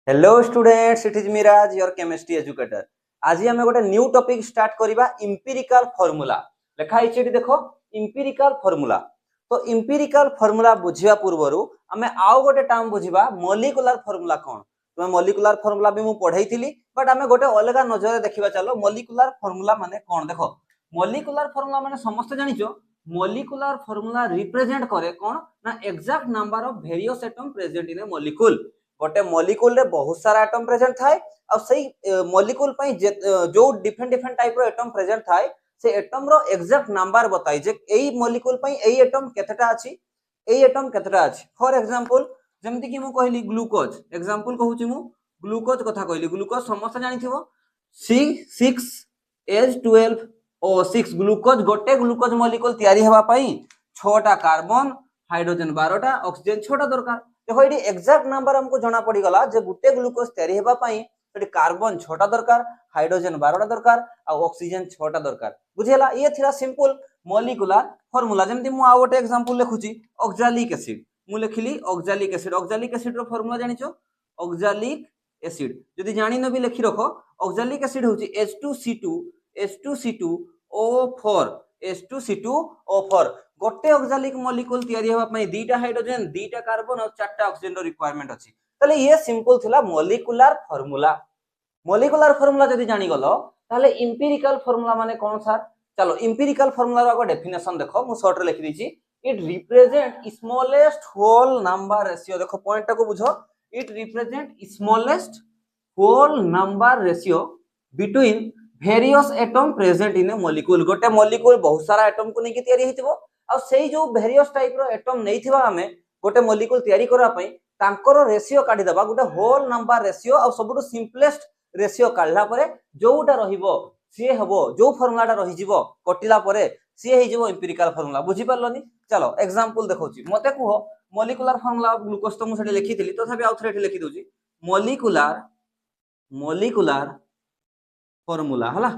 Hello students, it is Miraj your chemistry educator. आज आम गोटे न्यू टॉपिक स्टार्ट करबा इंपिरिकल फार्मूला। लिखा है देखो इंपिरिकल फार्मूला। तो इंपिरिकल फार्मूला बुझिया पूर्वरु आमे आउ गोटे टर्म बुझिबा मॉलिक्यूलर फार्मूला कोन। तो मॉलिक्यूलर फार्मूला भी मु पढ़ाई बट आमे गोटे अलग नजर देखिबा। चलो मॉलिक्यूलर फार्मूला माने कोन। देखो मॉलिक्यूलर फार्मूला माने समस्त जानिचो मॉलिक्यूलर फार्मूला रिप्रेजेंट करे कोन ना exact number of various atom present in a molecule. गोटे मॉलिक्यूल रे बहुत सारा एटम प्रेजेंट थाए और सही मॉलिक्यूल पई जो डिफरेंट डिफरेंट टाइप रो एटम प्रेजेंट थाए से एटम रो एग्जैक्ट नंबर बताई जे एई मॉलिक्यूल पई एई एटम केतेटा अछि, एई एटम केतेटा अछि। फॉर एग्जांपल जेमति कि मु कहली ग्लूकोज एग्जांपल कहूची मु ग्लूकोज कथा कहली। ग्लूकोज समस्त जानिथिबो C6H12O6 ग्लूकोज गोटे ग्लूकोज मॉलिक्यूल तयारी हेबा पई 6टा कार्बन हाइड्रोजन 12टा ऑक्सीजन 6टा दरकार। देखो ये एग्जैक्ट नंबर हमको जना पड़ी गला जे गुटे ग्लूकोज तयारी हेबा पई कार्बन 6टा दरकार, हाइड्रोजन 12टा दरकार और ऑक्सीजन 6टा दरकार। बुझेला ये थिरा सिंपल मॉलिक्यूलर फार्मूला। जेमति मु आ गोटे एग्जांपल लिखुची ऑक्सैलिक एसिड। मु लिखिली ऑक्सैलिक एसिड। ऑक्सैलिक एसिड रो फार्मूला जानिचो ऑक्सैलिक एसिड जदि जानि न भी लिखि रखो। ऑक्सैलिक एसिड होची H2C2O4 H2C2O4 गोटे ऑक्सैलिक मॉलिक्यूल तयारी हेबा पई दीटा हाइड्रोजन दीटा कार्बन और 4टा ऑक्सीजन रो रिक्वायरमेंट अछि। तले ये सिंपल थिला मॉलिक्यूलर फार्मूला। मॉलिक्यूलर फार्मूला जदि जानि गलो ताले एम्पिरिकल फार्मूला माने कोन सर। चलो एम्पिरिकल फार्मूला रो डेफिनेशन देखो मु शॉर्ट रे लिखि दिछि। It represent smallest whole number ratio. देखो पॉइंट को बुझो। It represent smallest whole number ratio between various atom present in a molecule. गोटे मॉलिक्यूल बहुत सारा एटम को नेकी तयारी हेतिबो और सेही जो वेरियस टाइप रो एटम नैथिबा हमें गोटे मॉलिक्यूल तयारी करबा पई तांकर रेशियो काढी दबा गोटे होल नंबर रेशियो और सबुटो सिंपलेस्ट रेशियो काढला परे जोटा रहिबो सी हबो जो फार्मूलाटा रहि जिवो कटिला परे सी हे जिवो एम्पिरिकल फार्मूला। बुझी पारलोनी। चलो एग्जांपल देखौची मते कुहो मॉलिक्यूलर फार्मूला ऑफ ग्लूकोज। तो मु सेठी लिखिथिली तथापि आउ थरे लिखि दोची मॉलिक्यूलर फार्मूला हला।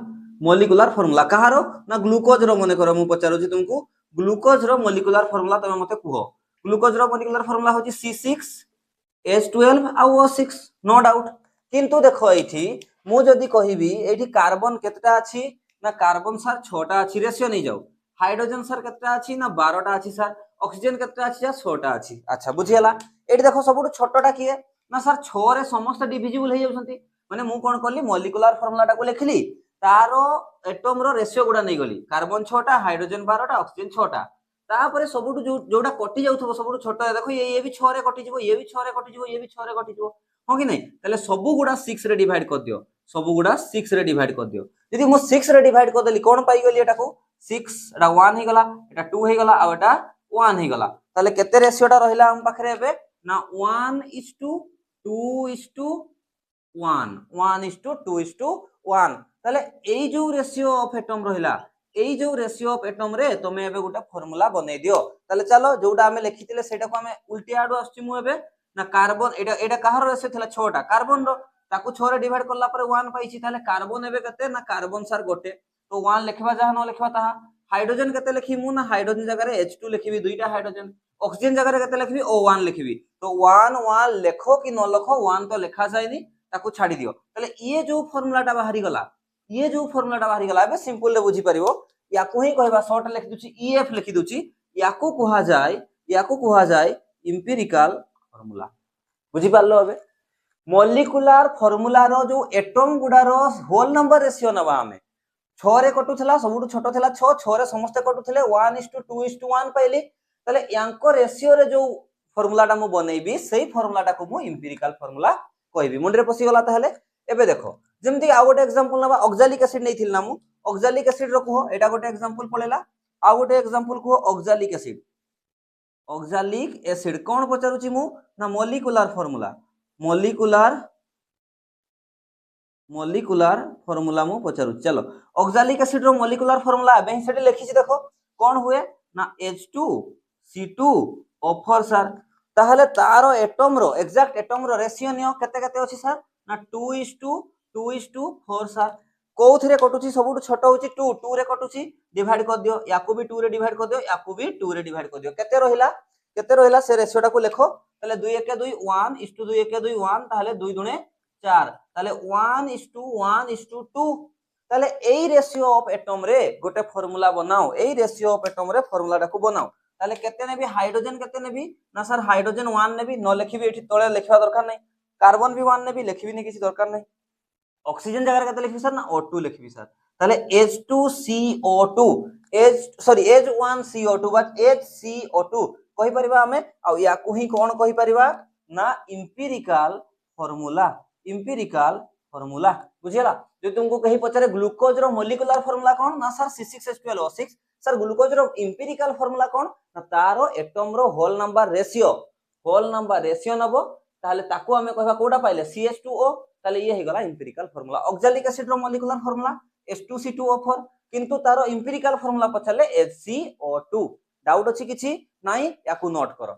मॉलिक्यूलर फार्मूला कहारो ना ग्लूकोज रो। मने करो मु पचारुची तुमको ग्लूकोज रो मॉलिक्यूलर फार्मूला तमे मते कुहो। ग्लूकोज रो मॉलिक्यूलर फार्मूला होची C6H12 और O6 नो डाउट। किंतु देखो एठी मु जदी कहिबी एठी कार्बन केतेटा अछि ना कार्बन सर 6टा अछि रेशियो नै जाऊ। हाइड्रोजन सर केतेटा अछि ना 12टा अछि सर। ऑक्सीजन केतेटा अछि या 6टा अछि। अच्छा बुझियला। एठी देखो सबुटो छोटटा किए ना सर 6 रे समस्त डिविजिबल हे जाउछंती। माने मु कोन करली मॉलिक्यूलर फार्मूलाटा को लिखली तारो एटम रो रेशियो गुडा नै गली कार्बन 6टा हाइड्रोजन 12टा ऑक्सीजन 6टा तापरे सबुटु जोडा कटि जाउथबो सबुटु छोट देखो ये भी 6 रे कटि जिवो ये भी 6 रे कटि जिवो ये भी 6 रे कटि जिवो हो कि नै। तले सबु गुडा 6 रे डिवाइड कर दियो। सबु गुडा 6 रे डिवाइड कर दियो। यदि मु 6 रे डिवाइड कर देली कोन पाई गली एटा को 6 एटा 1 हे गला एटा 2 हे गला आ एटा 1 हे गला। तले केते रेशियोटा रहिला हम पाखरे एबे ना 1:2:1 1:2:1। तले एई जो रेशियो ऑफ एटम रहिला एई जो रेशियो ऑफ एटम रे तमे एबे गोटा फार्मूला बनै दियो। तले चलो जोटा हमें लिखितिले सेटा को हमें उल्टी आडू आछी मु एबे ना कार्बन एटा एटा कहार रेशियो थिला 6टा कार्बन रो ताकू 6 रे डिवाइड करला पर 1 पाइछि। ताले कार्बन एबे केते ना कार्बन सर गोटे तो 1 लिखबा जहा न लिखबा ताहा। हाइड्रोजन केते लिखि मु ना हाइड्रोजन जगह रे H2 लिखिबी दुईटा हाइड्रोजन। ऑक्सीजन जगह रे केते लिखबी O1 लिखिबी। तो 1 1 लिखो कि न लिखो 1 तो लिखा जायनी ताकू छाडी दियो। ताले ये जो फार्मूलाटा बाहरी गला ये जो फार्मूलाटा बाहरी गला एबे सिंपल ले बुझी परिबो। याकू ही कहबा शॉर्ट लिखि दुची EF लिखि दुची याकू कुहा जाय एम्पिरिकल फार्मूला। बुझी पारलो। एबे मॉलिक्यूलर फार्मूला रो जो एटम गुडा रो होल नंबर रेशियो नबा हमें 6 रे कटुथला सबुटु छोटो थिला 6 6 रे समस्त कटुथले 1:2:1 पाइली। तले यांको रेशियो रे जो फार्मूलाटा मु बनेइबी सेही फार्मूलाटा को मु एम्पिरिकल फार्मूला कहबी। मुंडरे पसी गला। ताहले एबे देखो जेमति आ गोटे एग्जांपल नबा ऑक्सैलिक एसिड नैथिल ना मु ऑक्सैलिक एसिड रो को एटा गोटे एग्जांपल पळेला। आ गोटे एग्जांपल को ऑक्सैलिक एसिड। ऑक्सैलिक एसिड कोन पचारुची मु ना मॉलिक्यूलर फार्मूला मॉलिक्यूलर फार्मूला मु पचारु। चलो ऑक्सैलिक एसिड रो मॉलिक्यूलर फार्मूला एबे ही सेठी लिखिछि देखो कोन हुए ना H2C2O4 सर। ताहले तारो एटम रो exact atom row ratio neo केते केते अछि सर ना 2:2:4 सर। कोउथरे कटुची सबुटु छोटो होची 2 2 रे कटुची डिवाइड कर दियो याकू भी 2 रे डिवाइड कर दियो याकू भी 2 रे डिवाइड कर दियो केते रहिला केते रहिला से रेशियोटा को लेखो ताले 2 1 2 1 इस टू 2 1 2 1 ताले 2 दुणे 4 ताले 1:1:2 ताले एई रेशियो ऑफ एटम रे गोटे फार्मूला बनाओ एई रेशियो ऑफ एटम रे फार्मूलाटा को बनाओ ताले केते नेबी हाइड्रोजन केते नेबी ना सर हाइड्रोजन 1 नेबी न लिखिबी एठी तळे लिखवा दरकार नै कार्बन भी 1 नेबी लिखिबी नै किछि दरकार नै ऑक्सीजन जगह केते लिखिबी सर ना O2 लिखिबी सर ताले H2CO2 H1CO2 बट HCO2 कहि परिबा हमें आ या को ही कोन कहि परिबा ना इंपिरिकल फार्मूला बुझिला जो तुमको कहीं पचारे ग्लूकोज रो मोलिकुलर फार्मूला कोन ना सर C6H12O6 सर ग्लूकोज रो इंपिरिकल फार्मूला कोन ना तारो एटम रो होल नंबर रेशियो नबो ताले ताको हमें कहबा कोडा पाइले CH2O ताले ये हे गला इंपिरिकल फार्मूला ऑक्सैलिक एसिड रो मोलिकुलर फार्मूला H2C2O4 किंतु तारो इंपिरिकल फार्मूला पछले HCO2 डाउट अछि किछि नाही याकू नोट करो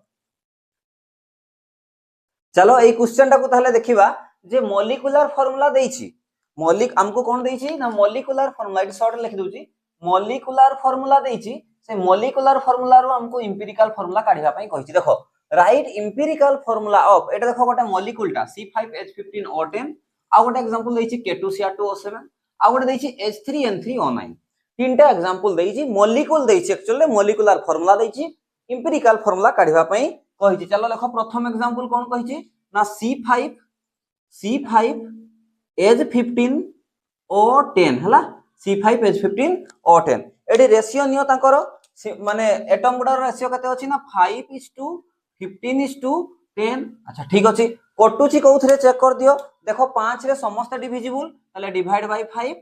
चलो एई क्वेश्चन टाकू ताले देखिबा जे मोलिकुलर फार्मूला देइछि मौलिक हमको कौन देइछि ना मोलिकुलर फार्मूला इट शॉर्ट लिख दोछि मोलिकुलर फार्मूला देइछि से मोलिकुलर फार्मूला रो हमको इंपिरिकल फार्मूला काढिबा पई कहिछि देखो राइट इंपिरिकल फार्मूला ऑफ एटा देखो गोटे मोलिकुलटा C5H15O10 आ गोटे एग्जांपल देइछि K2Cr2O7 आ गोटे देइछि H3N3O9 तीनटा एग्जांपल देइछि मोलिकुल देइछि एक्चुअली मोलिकुलर फार्मूला देइछि इंपिरिकल फार्मूला काढिबा पई कहिछि चलो देखो प्रथम एग्जांपल कोन कहिछि ना C5H15O10 हला C5H15O10 एडी रेशियो नियो तांकर माने एटम गुडा रेशियो कते अछि ना 5:15:10 अच्छा ठीक अछि कटुची कोथरे चेक कर दियो देखो 5 रे समस्त डिविजिबल ताले डिवाइड बाय 5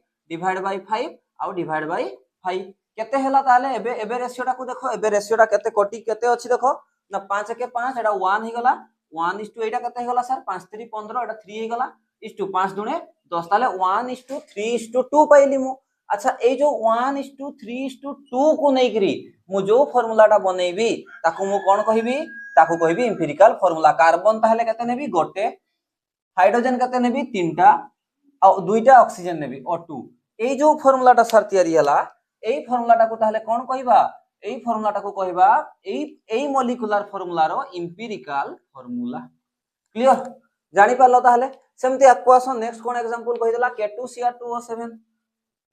आउ डिवाइड बाय 5 केते हला ताले एबे रेशियोटा को देखो एबे रेशियोटा केते कोटी केते अछि देखो ना 5 के 5 एटा 1 हे गला 1:2 एटा केते हे गला सर 5 3 15 एटा 3 हे गला इस 5 दुणे 10 ताले 1:3:2 पाइली मु अच्छा ए जो 1:3:2 को नै करी मु जो फार्मूलाटा बनेबी ताको मु कोन कहिबी ताको कहिबी इंपिरिकल फार्मूला कार्बन ताले केते नेबी गोटे हाइड्रोजन केते नेबी तीनटा आ दुईटा ऑक्सीजन नेबी O2 ए जो फार्मूलाटा सर तयारी हला ए फार्मूलाटा को ताले कोन कहिबा ए फार्मूलाटा को कहिबा ए मोलिकुलर फार्मूला रो इंपिरिकल फार्मूला क्लियर जानि पालो ताले सेमती आको आसो नेक्स्ट कोन एग्जांपल कहि देला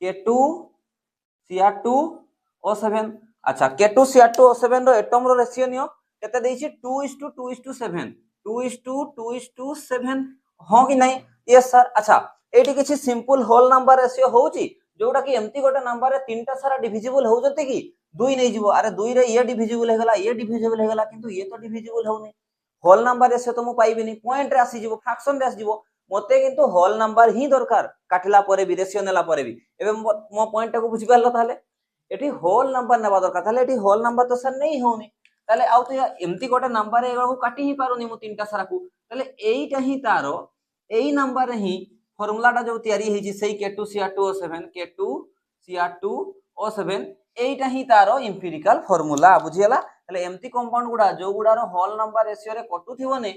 K2Cr2O7 अच्छा K2Cr2O7 रो एटम रो रेशियो नियो केते देइछि 2:2:7 हो कि नहीं यस सर अच्छा एटी किछि सिंपल होल नंबर रेशियो होउची जोटा कि एमती गोटे नंबर रे तीनटा सारा डिविजिबल हो जते कि 2 नै जिवो अरे 2 रे ये डिविजिबल हे गला किंतु ये तो डिविजिबल होउनी होल नंबर रेशियो तो मु पाइबिनी पॉइंट रे आसी जिवो फ्रैक्शन रे आसी जिवो मते किंतु होल नंबर ही दरकार काटला परे भी रेशियो नेला परे भी एबे मो पॉइंट को बुझि पारलो ताले एठी होल नंबर नेबा दरकार ताले एठी होल नंबर तो सर नै होउनी ताले आउ तो एमती गोटे नंबर रे एगो काटी ही पारोनी मु तीनटा सारा को ताले एईटा ही तारो एई नंबर रे ही फार्मूलाटा जो तयारी हेछि सेई K2Cr2O7 एईटा ही तारो इंपिरिकल फार्मूला बुझियला ताले एमती कंपाउंड गुडा जो गुडारो होल नंबर रेशियो रे कटु थिवो ने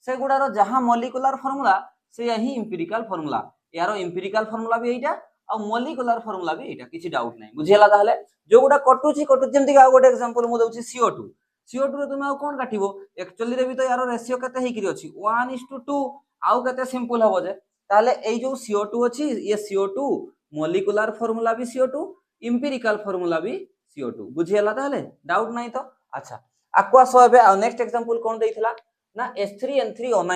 से गुडारो जहां मोलिकुलर फार्मूला से यही इंपिरिकल फार्मूला यारो इंपिरिकल फार्मूला भी एटा आ मोलिकुलर फार्मूला भी एटा किछि डाउट नै बुझियला ताले जो गुडा कटुची जेमति का गोटे एग्जांपल मु दउची CO2 रे तुमे आ कोन काटिबो एक्चुअली रे भी तो यारो रेशियो केते हे करी अछि 1:2 आउ केते सिंपल हबो जे ताले ए जो CO2 अछि ये CO2 मोलिकुलर फार्मूला भी CO2 इंपिरिकल फार्मूला भी CO2 बुझियला ताले डाउट नै तो अच्छा आक्वा सो एबे आ नेक्स्ट एग्जांपल कोन देइथिला ना H3N3O9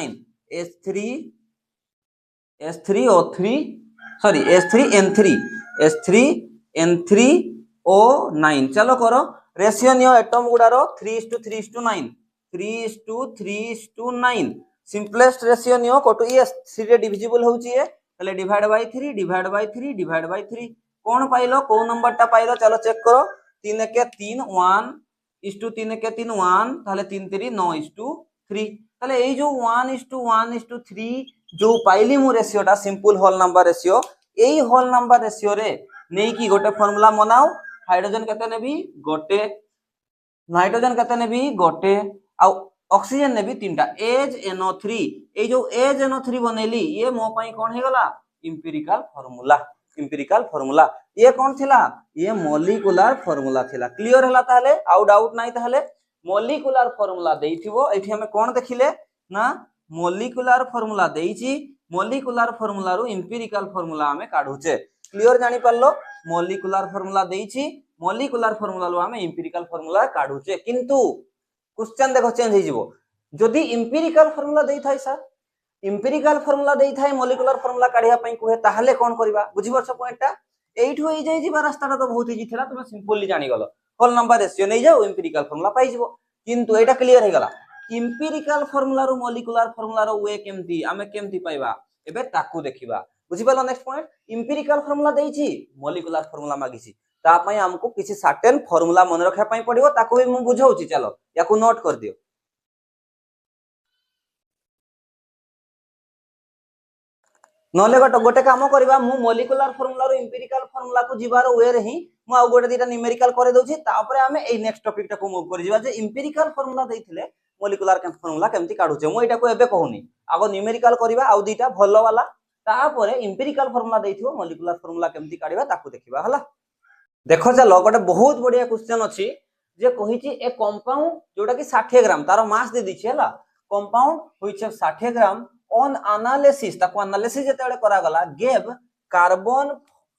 H3N3O9 चलो करो रेशियो नियो एटम गुडारो 3:3:9 सिंपलेस्ट रेशियो नियो कोटु ये 3 रे डिविजिबल होउची ए तले डिवाइड बाय 3 कोन पाइलो को नंबरटा पाइलो चलो चेक करो 3 के 3 1:3 के 3 1 ताले 3 3 9:3 ताले ए जो 1:1:3 जो पाइली मु रेशियोटा सिंपल होल नंबर रेशियो एई होल नंबर रेशियो रे नै की गोटे फार्मूला बनाओ हाइड्रोजन केते नेबी गोटे नाइट्रोजन केते नेबी गोटे आ ऑक्सीजन नेबी तीनटा HNO3 ए जो HNO3 बनेली ये मो पई कोन हे गला इंपिरिकल फार्मूला ये कोन थिला ये मोलिकुलर फार्मूला थिला क्लियर हला ताले आउ डाउट नै ताले मोलिकुलर फॉर्मूला देइथिबो एठी हमें कोन देखिले ना मोलिकुलर फॉर्मूला देइची मोलिकुलर फॉर्मूला रु एम्पिरिकल फॉर्मूला हमें काढुचे क्लियर जानि पारलो मोलिकुलर फॉर्मूला देइची मोलिकुलर फॉर्मूला रु हमें एम्पिरिकल फॉर्मूला काढुचे किंतु क्वेश्चन देखो चेंज हो जिवो जदि एम्पिरिकल फॉर्मूला देइ थाई सर एम्पिरिकल फॉर्मूला देइ थाई मोलिकुलर फॉर्मूला काढिया पई कोहे ताहले कोन करबा बुझि परछ पॉइंटटा एइठो होई जाई जिबा रास्ताटा तो बहुत इजी थिला तुम सिंपली जानि गलो होल नंबर रेशियो नै जाओ एम्पिरिकल फॉर्मूला पाई जिवो किंतु एटा क्लियर हे गला एम्पिरिकल फॉर्मूला रु मोलिकुलर फॉर्मूला रो वे केमती आमे केमती पाइबा एबे ताकू देखिबा बुझि पालो नेक्स्ट पॉइंट एम्पिरिकल फॉर्मूला देइछि मोलिकुलर फॉर्मूला मागिछि ता पई हमको किछि सर्टेन फॉर्मूला मन रखा पई पड़िबो ताकू भी मु बुझाउछि चलो याकू नोट कर दियो नले गोटे काम करबा मु मोलिकुलर फॉर्मूला रो एम्पिरिकल फॉर्मूला को जिबार वे रे ही मु आ गोटे दीटा न्यूमेरिकल करे दउछि तापरे हमें एई नेक्स्ट टॉपिक टा को मूव कर जिबा जे एम्पिरिकल फॉर्मूला देइथिले मोलिकुलर फॉर्मूला केमती काढुचे मु एटा को एबे कहूनी आगो न्यूमेरिकल करबा आ दीटा भलो वाला तापरे एम्पिरिकल फॉर्मूला देइथिबो मोलिकुलर फॉर्मूला केमती काढिबा ताकू देखिबा हला देखो चलो गोटे बहुत बढ़िया क्वेश्चन अछि जे कहिछि ए कंपाउंड जोटा कि 60 ग्राम तारो मास दे दिछि हला compound which have 60 gram on analysis ताको एनालिसिस जेतेबे करा गला गेव कार्बन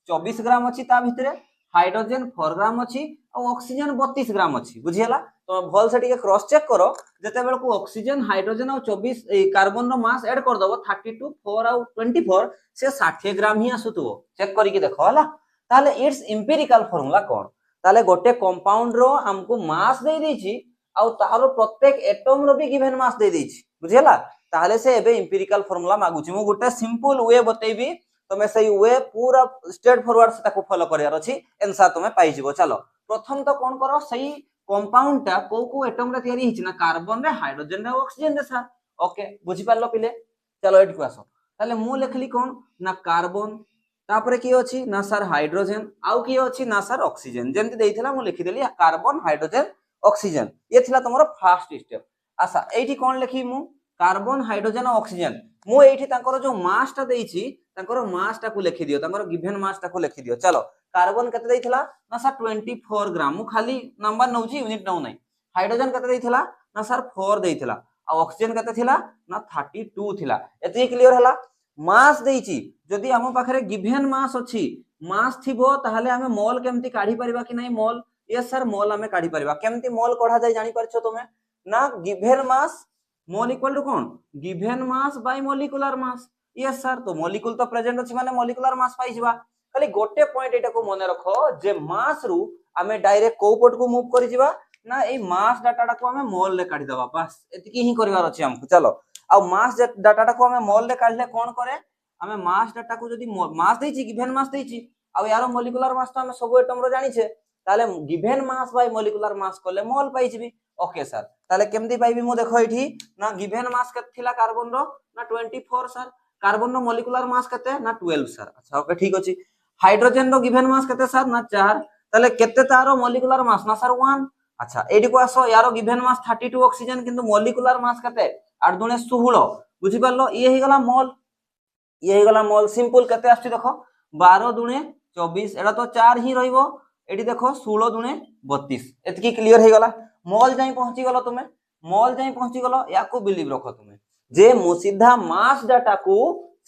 24 ग्राम अछि ता भितरे हाइड्रोजन 4 ग्राम अछि और ऑक्सीजन 32 ग्राम अछि बुझियला तो भल से टिके क्रॉस चेक करो जेतेबेल को ऑक्सीजन हाइड्रोजन और 24 कार्बन रो मास ऐड कर दबो 32 4 और 24 से 60 ग्राम ही आसुतो चेक करी कि देखो हला ताले इट्स एम्पिरिकल फार्मूला कोन ताले गोटे कंपाउंड रो हमको मास दे देछि आ तारो प्रत्येक एटम रो भी गिवन मास दे देछि बुझियला ताले से एबे एम्पिरिकल फार्मूला मागुछि मु गोटे सिंपल वे बतेबी तमे सही वे पूरा स्ट्रेट फॉरवर्ड से ताको फॉलो करियार अछि आंसर तमे पाई जिवो चलो प्रथम तो कोन करो सही कंपाउंड ता को एटम रे तयारी हिछि ना कार्बन रे हाइड्रोजन रे ऑक्सीजन रे सर ओके बुझि पारलो पिले चलो एट को आसो ताले मु लिखली कोन ना कार्बन तापरे की अछि ना सर हाइड्रोजन आउ की अछि ना सर ऑक्सीजन जेंति देइथिला मु लिखि देली कार्बन हाइड्रोजन ऑक्सीजन ये थिला तमरो फर्स्ट स्टेप आसा एठी कोन लिखि मु कार्बन हाइड्रोजन और ऑक्सीजन मु एठी तांकर जो मास ता देइछि तांकर मास ता को लिखि दियो तांकर गिवन मास ता को लिखि दियो चलो कार्बन कते देइथिला ना सर 24 ग्राम मु खाली नंबर नउछि यूनिट नउ नै हाइड्रोजन कते देइथिला ना सर 4 देइथिला और ऑक्सीजन कते थिला ना 32 थिला एति क्लियर हला मास देइछि जदि हम पाखरे गिवन मास अछि मास थिबो ताहले हमें मोल केमती काढी परिबा कि नै मोल यस सर मोल हमें काढी परिबा केमती मोल कढा जाय जानि परछो तमे ना given mass mole equal to कोन given mass by molecular mass yes sir तो मोलिकुल तो प्रेजेंट अछि माने मोलिकुलर मास पाई जिबा खाली गोटे पॉइंट एटा को मने रखो जे मास रु हमें डायरेक्ट को पट को मूव करि जिबा ना ए मास डाटा को हमें मोल ले काढी दबा बस एतिकी ही करिवार अछि हमको चलो आ मास डाटा को हमें मोल ले काढले कोन करे हमें मास डाटा को जदी मास देछि गिवन मास देछि आ यारो मोलिकुलर मास तो हमें सब एटम रो जानि छे ताले गिवन मास बाय मोलिकुलर मास करले मोल पाई जिबी ओके सर ताले केमती पाइबी मु देखो एठी ना गिवन मास के थिला कार्बन रो ना 24 सर कार्बन रो मोलिकुलर मास कते ना 12 सर अच्छा ओके ठीक अछि हाइड्रोजन रो गिवन मास कते सर ना 4 ताले केते तारो मोलिकुलर मास ना सर 1 अच्छा एडी को आसो यारो गिवन मास 32 ऑक्सीजन किंतु मोलिकुलर मास कते 8 दुने 16 बुझि पारलो ये हे गला मोल ये हे गला मोल सिंपल कते आछि देखो 12 दुने 24 एडा तो 4 ही रहइबो एडी देखो 16 दुने 32 एतकी क्लियर हे गला मोल जाई पहुंची गलो तुमे मोल जाई पहुंची गलो याकू बिलीव रखो तुमे जे मु सीधा मास डाटा को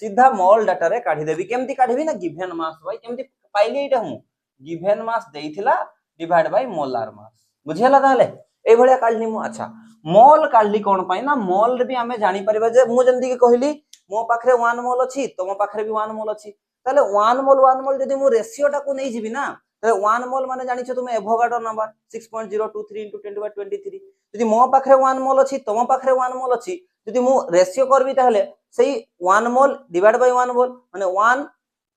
सीधा मोल डाटा रे काढी देबी केमती काढीबी ना गिवन मास भाई केमती पाइली एटा हूं गिवन मास देइथिला डिवाइड बाय मोलार मास बुझियला ताले ए भलिया काढली मु अच्छा मोल काढली कोन पाई ना मोल रे भी हमें जानि परिबा जे मु जंदी के कहली मो पाखरे 1 मोल अछि तमो पाखरे भी 1 मोल अछि ताले 1 मोल जदी मु रेशियो टा को नै जिबी ना तो 1 मोल माने जानिछो तुमे एवोगाड्रो नंबर 6.023 * 10^23 जदी मो पाखरे 1 मोल अछि तमो पाखरे 1 मोल अछि जदी मु रेशियो करबी ताहले सेही 1 मोल डिवाइड बाय 1 मोल माने 1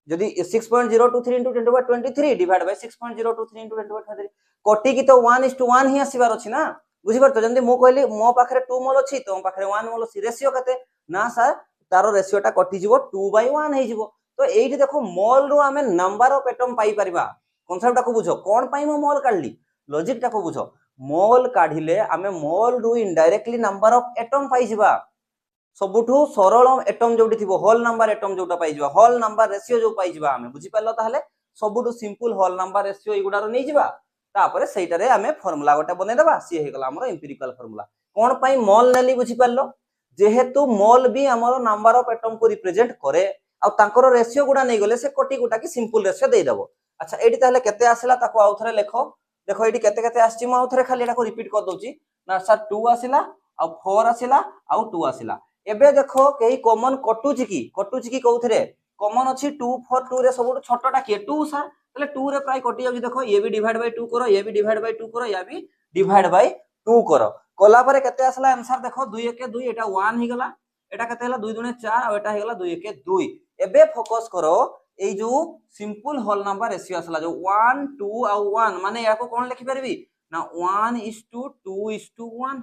जदी 6.023 * 10^23 डिवाइड बाय 6.023 * 10^23 कोटी की तो 1:1 ही आसीबार अछि ना बुझि परतो जंदी मु कहली मो पाखरे 2 मोल अछि तमो पाखरे 1 मोल अछि रेशियो कते ना सर तारो रेशियो टा कटि जिवो 2/1 हे जिवो तो एठी देखो मोल रो हमें नंबर ऑफ एटम पाई परिबा कॉन्सेप्ट को बुझो कोन पाई मो मोल काढली लॉजिक टा को बुझो मोल काढिले हमें मोल रु इनडायरेक्टली नंबर ऑफ एटम पाई जिबा सबुठु सरल एटम जोडी थिबो होल नंबर एटम जोटा पाई जिबा होल नंबर रेशियो जो पाई जिबा हमें बुझि पालो ताहले सबुठु सिंपल होल नंबर रेशियो इगुडा रो नै जिबा तापर सेटारे आमे फार्मूला गोटे बनै देबा सी हे गला हमर एम्पिरिकल फार्मूला कोन पई मोल नेली बुझी पारलो जेहेतु मोल भी हमर नंबर ऑफ एटम को रिप्रेजेंट करे आ तांकर रेशियो गुडा नै गले से कोटी गुटा की सिंपल रेशियो दे देबो अच्छा एडी ताले केते आसिला ताको आउथरे लेखो देखो एडी केते केते आछि म आउथरे खाली एटा को रिपीट कर दोची ना सर 2 आसिला आ 4 आसिला आ 2 आसिला एबे देखो केही कॉमन कटुची की कोउथरे कॉमन अछि 2 4 2 रे सबुट छोटटा के 2 सर तले 2 रे प्राय कटि जाउची देखो ये भी डिवाइड बाय 2 करो ये भी डिवाइड बाय 2 करो या भी डिवाइड बाय 2 करो कोला परे केते आसला आंसर देखो 2 1 2 एटा 1 हि गला एटा केते हला 2 2 4 आ एटा हि गला 2 1 2 एबे फोकस करो ए जो सिंपल होल नंबर रेशियो आसला जो 1 2 आ 1 माने याको कोन लिखि परबी ना 1:2:1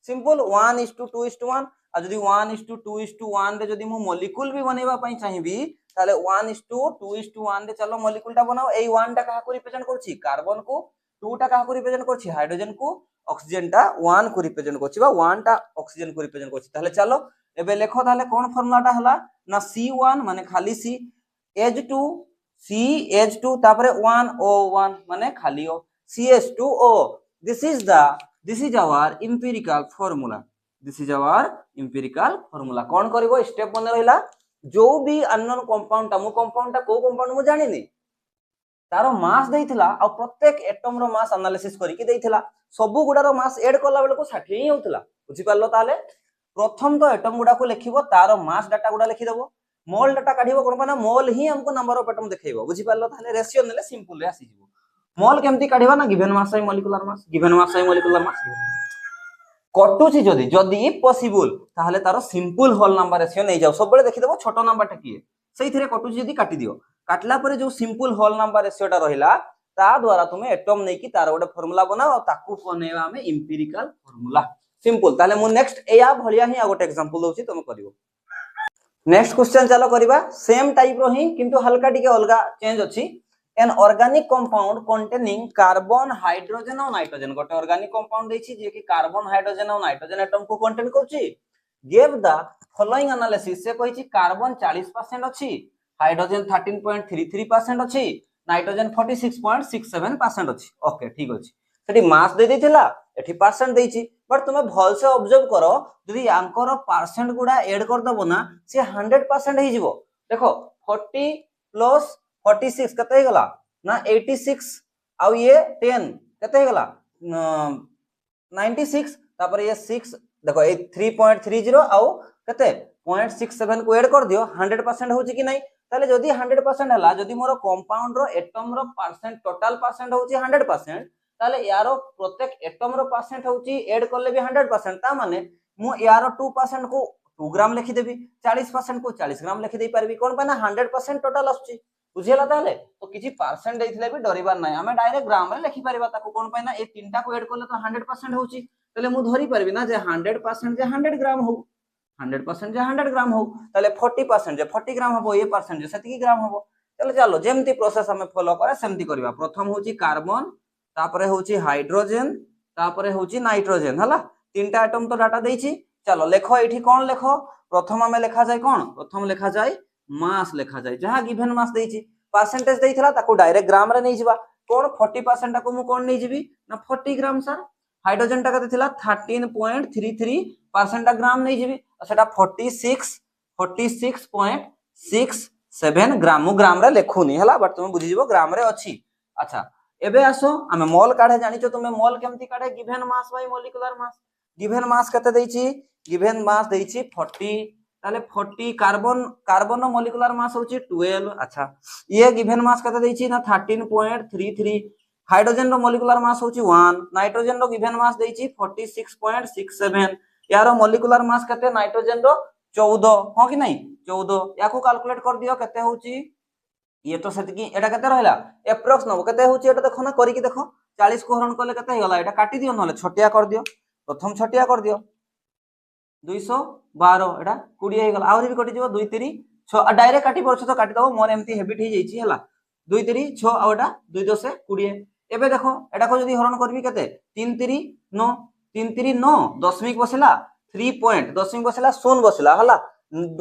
सिंपल 1:2:1 आ जदी 1:2:1 रे जदी मो मॉलिक्यूल भी बनेबा पई चाहिबी ताले 1:2:1 रे चलो मॉलिक्यूल टा बनाओ ए 1 टा काहा को रिप्रेजेंट करछि कार्बन को 2 टा काहा को रिप्रेजेंट करछि हाइड्रोजन को ऑक्सीजन टा 1 को रिप्रेजेंट करछि बा 1 टा ऑक्सीजन को रिप्रेजेंट करछि ताले चलो एबे लेखो ताले कोन फार्मूला टा हला ना C1 माने खाली C H2 CH2 तापरे 1O1 माने खाली O CH2O this is our empirical formula this is our empirical formula कोन करबो स्टेप बने रहिला जो भी अननोन कंपाउंड ता मु कंपाउंड ता को कंपाउंड मु जानि नै तारो मास देइथिला आ प्रत्येक एटम रो मास एनालिसिस करि के देइथिला सबु गुडारो मास ऐड करला बेले को 60 ही होतला बुझि पारलो ताले प्रथम तो एटम गुडा को लिखिबो तारो मास डाटा गुडा लिखि देबो मोल डाटा काढिबो कोन पाना मोल ही हमको नंबर ऑफ एटम देखेइबो बुझि पारलो ताले रेशियो नेले सिंपल रे आसी जिवो मोल केमती काढिबा ना given mass by molecular mass given mass by molecular mass कटुची जदी पॉसिबल ताहले तारो सिंपल होल नंबर रेशियो नै जाओ सब बेले देखि देबो छोटो नंबर टा किए सेइथिरे कटुची जदी काटि दियो काटला परे जो सिंपल होल नंबर रेशियो टा रहिला ता द्वारा तुमे एटम नै की तार गोटे फार्मूला बनाओ ताकू कोनेवा हमें एम्पिरिकल फार्मूला सिंपल ताले मु नेक्स्ट एया भलिया ही आ गोटे एग्जांपल दोछि तुमे करिवो नेक्स्ट क्वेश्चन चलो करिबा सेम टाइप रो ही किंतु हल्का टिके अलगा चेंज अछि an organic compound containing carbon hydrogen और nitrogen गोटे organic compound देछि जे कि carbon hydrogen और nitrogen atom को contain करछि give the following analysis से कहिछि carbon 40% अछि hydrogen 13.33% अछि nitrogen 46.67% अछि ओके ठीक अछि सेठी मास दे देथिला एठी परसेंट देछि बट तुमे भल से ऑब्जर्व करो यदि आंकर परसेंट गुडा ऐड कर दबो ना से 100% हे जिवो देखो 40 प्लस 46 कते गला ना 86 आ ये 10 कते गला 96 तापर ये 6 देखो ए 3.30 आ कते 0.67 को ऐड कर दियो 100% होची कि नहीं ताले जदी 100% हला जदी मोर कंपाउंड रो एटम रो परसेंट टोटल परसेंट होची 100% ताले यारो प्रत्येक एटम रो परसेंट होची ऐड करले भी 100% ता माने मु यारो 2% को 2 ग्राम लिखि देबी 40% को 40 ग्राम लिखि देई परबी कोन पाना 100% टोटल आछी बुझियला ताले तो किछि परसेंट देथिले भी डरिबार नै हमें डायरेक्ट ग्राम रे लिखि परबा ताको कोन पाइना ए तीनटा को ऐड करले तो 100% होची तले मु धरि परबी ना जे 100% जे 100 ग्राम हो 100% जे 100 ग्राम हो तले 40% जे 40 ग्राम हो ये परसेंट जे सेति ग्राम हो तले चलो जेमती प्रोसेस हमें फॉलो करे सेमती करबा प्रथम होची कार्बन तापरे होची हाइड्रोजन तापरे होची नाइट्रोजन हला तीनटा एटम तो डाटा देछि चलो लेखो एठी कोन लेखो प्रथम हमें लेखा जाय कोन प्रथम लेखा जाय मास लेखा जाय जहां गिवन मास देछि परसेंटेज देइथला ताको डायरेक्ट ग्राम रे नै जिबा कोन 40% को मु कोन नै जिबी ना 40 ग्राम सर हाइड्रोजन टा कते थिला 13.33% ग्राम नै जिबी सेटा 46.67 ग्राम मु ग्राम रे लेखुनी हला बट तुम बुझि जिवो ग्राम रे अछि अच्छा एबे आसो हमें मोल काढे जानिचो तुमे मोल केमती काढे given mass by molecular mass given mass कते देछि गिवन मास देछि 40 ताले 40 कार्बन नो मॉलिक्यूलर मास होची 12 अच्छा ये गिवन मास कते देछि ना 13.33 हाइड्रोजन रो मॉलिक्यूलर मास होची 1 नाइट्रोजन रो गिवन मास देछि 46.67 यारो मॉलिक्यूलर मास कते नाइट्रोजन रो 14 हो कि नहीं 14 याको कैलकुलेट कर दियो कते होची ये तो सेति की एटा कते रहला एप्रोक्स नो कते होची एटा देखो ना करी की देखो 40 को हरण करले कते हेला एटा काटी दियो नले छोटिया कर दियो प्रथम छोटिया कर दियो 212 एटा 20 हे गला आउरी भी कटि जिवो 2 3 6 डायरेक्ट काटी परछ तो काटी दबो मोर एम्ति हैबिट हे जाईची हला 2 3 6 आ एटा 2 10 20 एबे देखो एटा को जदी हरण करबी कते 3 3 9 3 3 9 दशमिक बसला 3 पॉइंट दशमिक बसला 0 बसला हला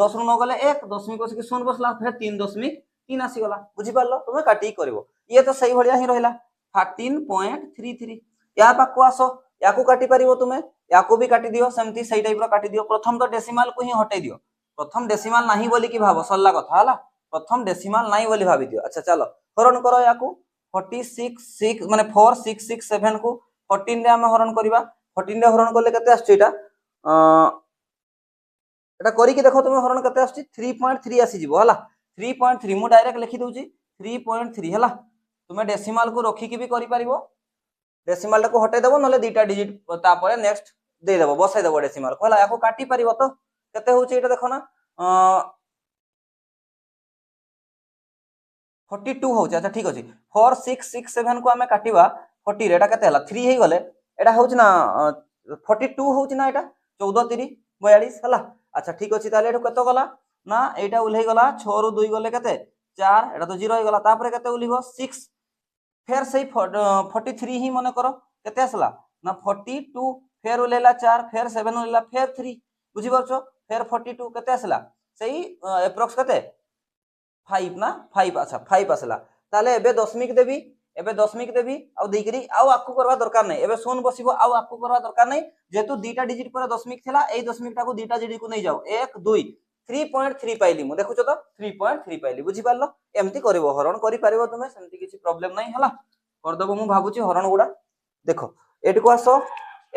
10 नु न गले 1 दशमिक बस के 0 बसला फिर 3 दशमिक 3 आसी गला बुझि पारलो तुमे काटी करबो ये तो सही भलिया ही रहला 13.33 या पाखु आस याकू काटी परिबो तुमे याकू भी काटी दियो सेमती सही टाइप रो काटी दियो प्रथम तो डेसिमल को ही हटाई दियो प्रथम डेसिमल नाही बोली कि भाबो सरला कथा हला प्रथम डेसिमल नाही बोली भाबी दियो अच्छा चलो हरण करो याकू 46 माने 4667 को 14 रे हम हरण करबा 14 रे हरण करले केते आछी एटा एटा करी कि देखो तुमे हरण केते आछी 3.3 आसी जिवो हला 3.3 मु डायरेक्ट लिखि दउची 3.3 हला तुमे डेसिमल को रखी कि भी करि परिबो डेसिमल को हटाई देबो नले दुटा डिजिट तापर नेक्स्ट दे देबो बसाई देबो डेसिमल को हला याको काटी परिबो तो केते होची एटा देखो ना 42 होची अच्छा ठीक अछि 4667 को हमें काटिबा 40 रे एटा केते हला 3 हे गले एटा होची ना 42 होची ना एटा 14 3 42 हला अच्छा ठीक अछि ताले एटा केते गला ना एटा उल्हेई गला 6 रु 2 गले केते 4 एटा तो 0 हे गला तापर केते उलिबो 6 फिर सही 43 ही मन करो केते आसला ना 42 फिर उलेला 4 फिर 7 उलेला फिर 3 बुझी परछो फिर 42 केते आसला सही एप्रोक्स केते 5 ना 5 अच्छा 5 आसला ताले एबे दशमिक देबी आउ देकरी आउ आकु करवा दरकार नै एबे शून्य बसिबो आउ आकु करवा दरकार नै जेतु दुटा डिजिट पर दशमिक थिला एई दशमिक टाको दुटा डिजिट को नै जाओ 1 2 3.3 पाइली मु देखुछो तो 3.3 पाइली बुझी पारलो एम्ति करबो हरण करि पारिबो तुमे सेमति किछि प्रॉब्लम नै हला कर देबो मु भाबुची हरण गुडा देखो एट को आसो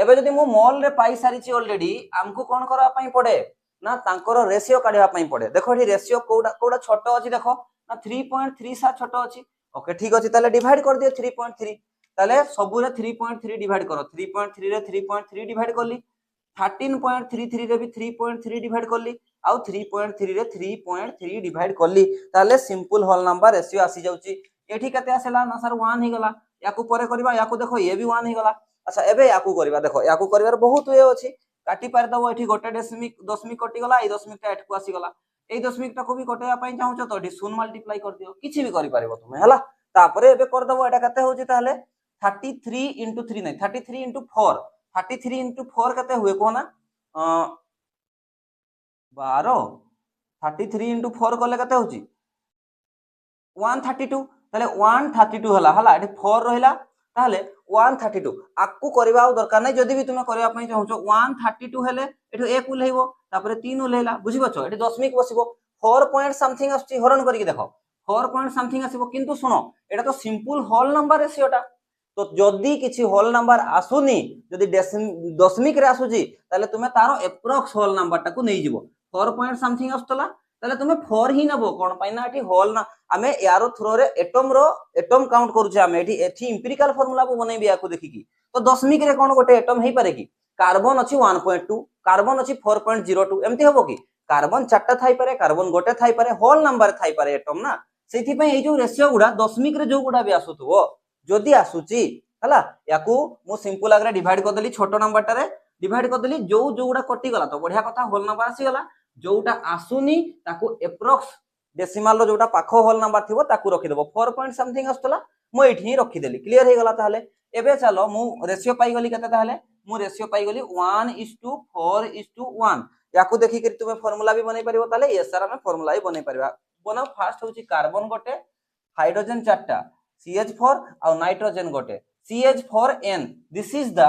एबे जदि मु मॉल रे पाई सारिची ऑलरेडी हमको कोन करबा पई पड़े ना तांकर रेशियो काढिबा पई पड़े देखो एठी रेशियो कोडा कोडा छोटो अछि देखो ना 3.3 सा छोटो अछि ओके ठीक अछि ताले डिवाइड कर दियो 3.3 ताले सबु रे 3.3 डिवाइड करो 3.3 रे 3.3 डिवाइड करली 13.33 रे भी 3.3 डिवाइड करली आउ 3.3 रे 3.3 डिवाइड करली ताले सिंपल होल नंबर रेशियो आसी जाउची एठी कते आसेला ना सर 1 ही गला याकू परे करबा याकू देखो ये भी 1 ही गला अच्छा एबे याकू करबा देखो याकू करबार बहुत वे अछि काटी पार दबो एठी गोटे दशमिक कटि गला ए दशमिक ता एठकू आसी गला ए दशमिक ता को भी कटेया पई चाहू तो एठी शून्य मल्टीप्लाई कर दियो किछि भी करि पारिबो तुमे हला तापरे एबे कर दबो एटा कते होची ताले 33 into 3 नै 33 into 4 33 into 4 कते हुए कोना 12 33 into 4 कले कते होची 132 ताले 132 हला हला एठी 4 रहिला ताले 132 आकु करबा दरकार नै जदी भी तुमे करबा पई चाहू 132 हेले एठो 1 उलेइबो तापरे 3 उलेइला बुझी बछो एठी दशमिक बसिबो 4 पॉइंट समथिंग आछी हरण करिक देखो 4 पॉइंट समथिंग आसीबो किंतु सुनो एटा तो सिंपल होल नंबर रेशियोटा तो जदी किछि होल नंबर आसुनी जदी दशमिक रे आसुची ताले तुमे तारो एप्रोक्स होल नंबर टाकू नै जिवो 4 पॉइंट समथिंग आस्तला ताले तुमे 4 ही नबो कोन पाई ना एठी होल ना आमे यारो थ्रो रे एटम काउंट करूचे आमे एठी एम्पिरिकल फार्मूला को बनेबी याकू देखि की तो दशमिक रे कोन गोटे एटम हेई पारे की कार्बन अछि 1.2 कार्बन अछि 4.02 एम्ति हबो की कार्बन चारटा थाई पारे कार्बन गोटे थाई पारे होल नंबर थाई पारे एटम ना सेथि पई ए जो रेशियो गुडा दशमिक रे जो गुडा भी आसुथबो जदी आसुची हला याकू मु सिंपल आगरे डिवाइड कर देली छोटो नंबर टारे डिवाइड कर देली जो जो गुडा कटि गला तो बढ़िया कथा होल नंबर आसी गला जोटा आसुनी ताकू एप्रोक्स डेसिमल रो जोटा पाखो होल नंबर थिबो ताकू रखि देबो 4 पॉइंट समथिंग आस्तला मु एठी रखि देली क्लियर हे गला ताहले एबे चलो मु रेशियो पाई गली कते ताहले मु रेशियो पाई गली 1:4:1 याकू देखि कि तुमे फार्मूला भी बनै परिबो ताले एस आर में फार्मूला ही बनै परिबा बनाओ फास्ट होची कार्बन गोटे हाइड्रोजन चारटा CH4 और नाइट्रोजन गोटे CH4N this is the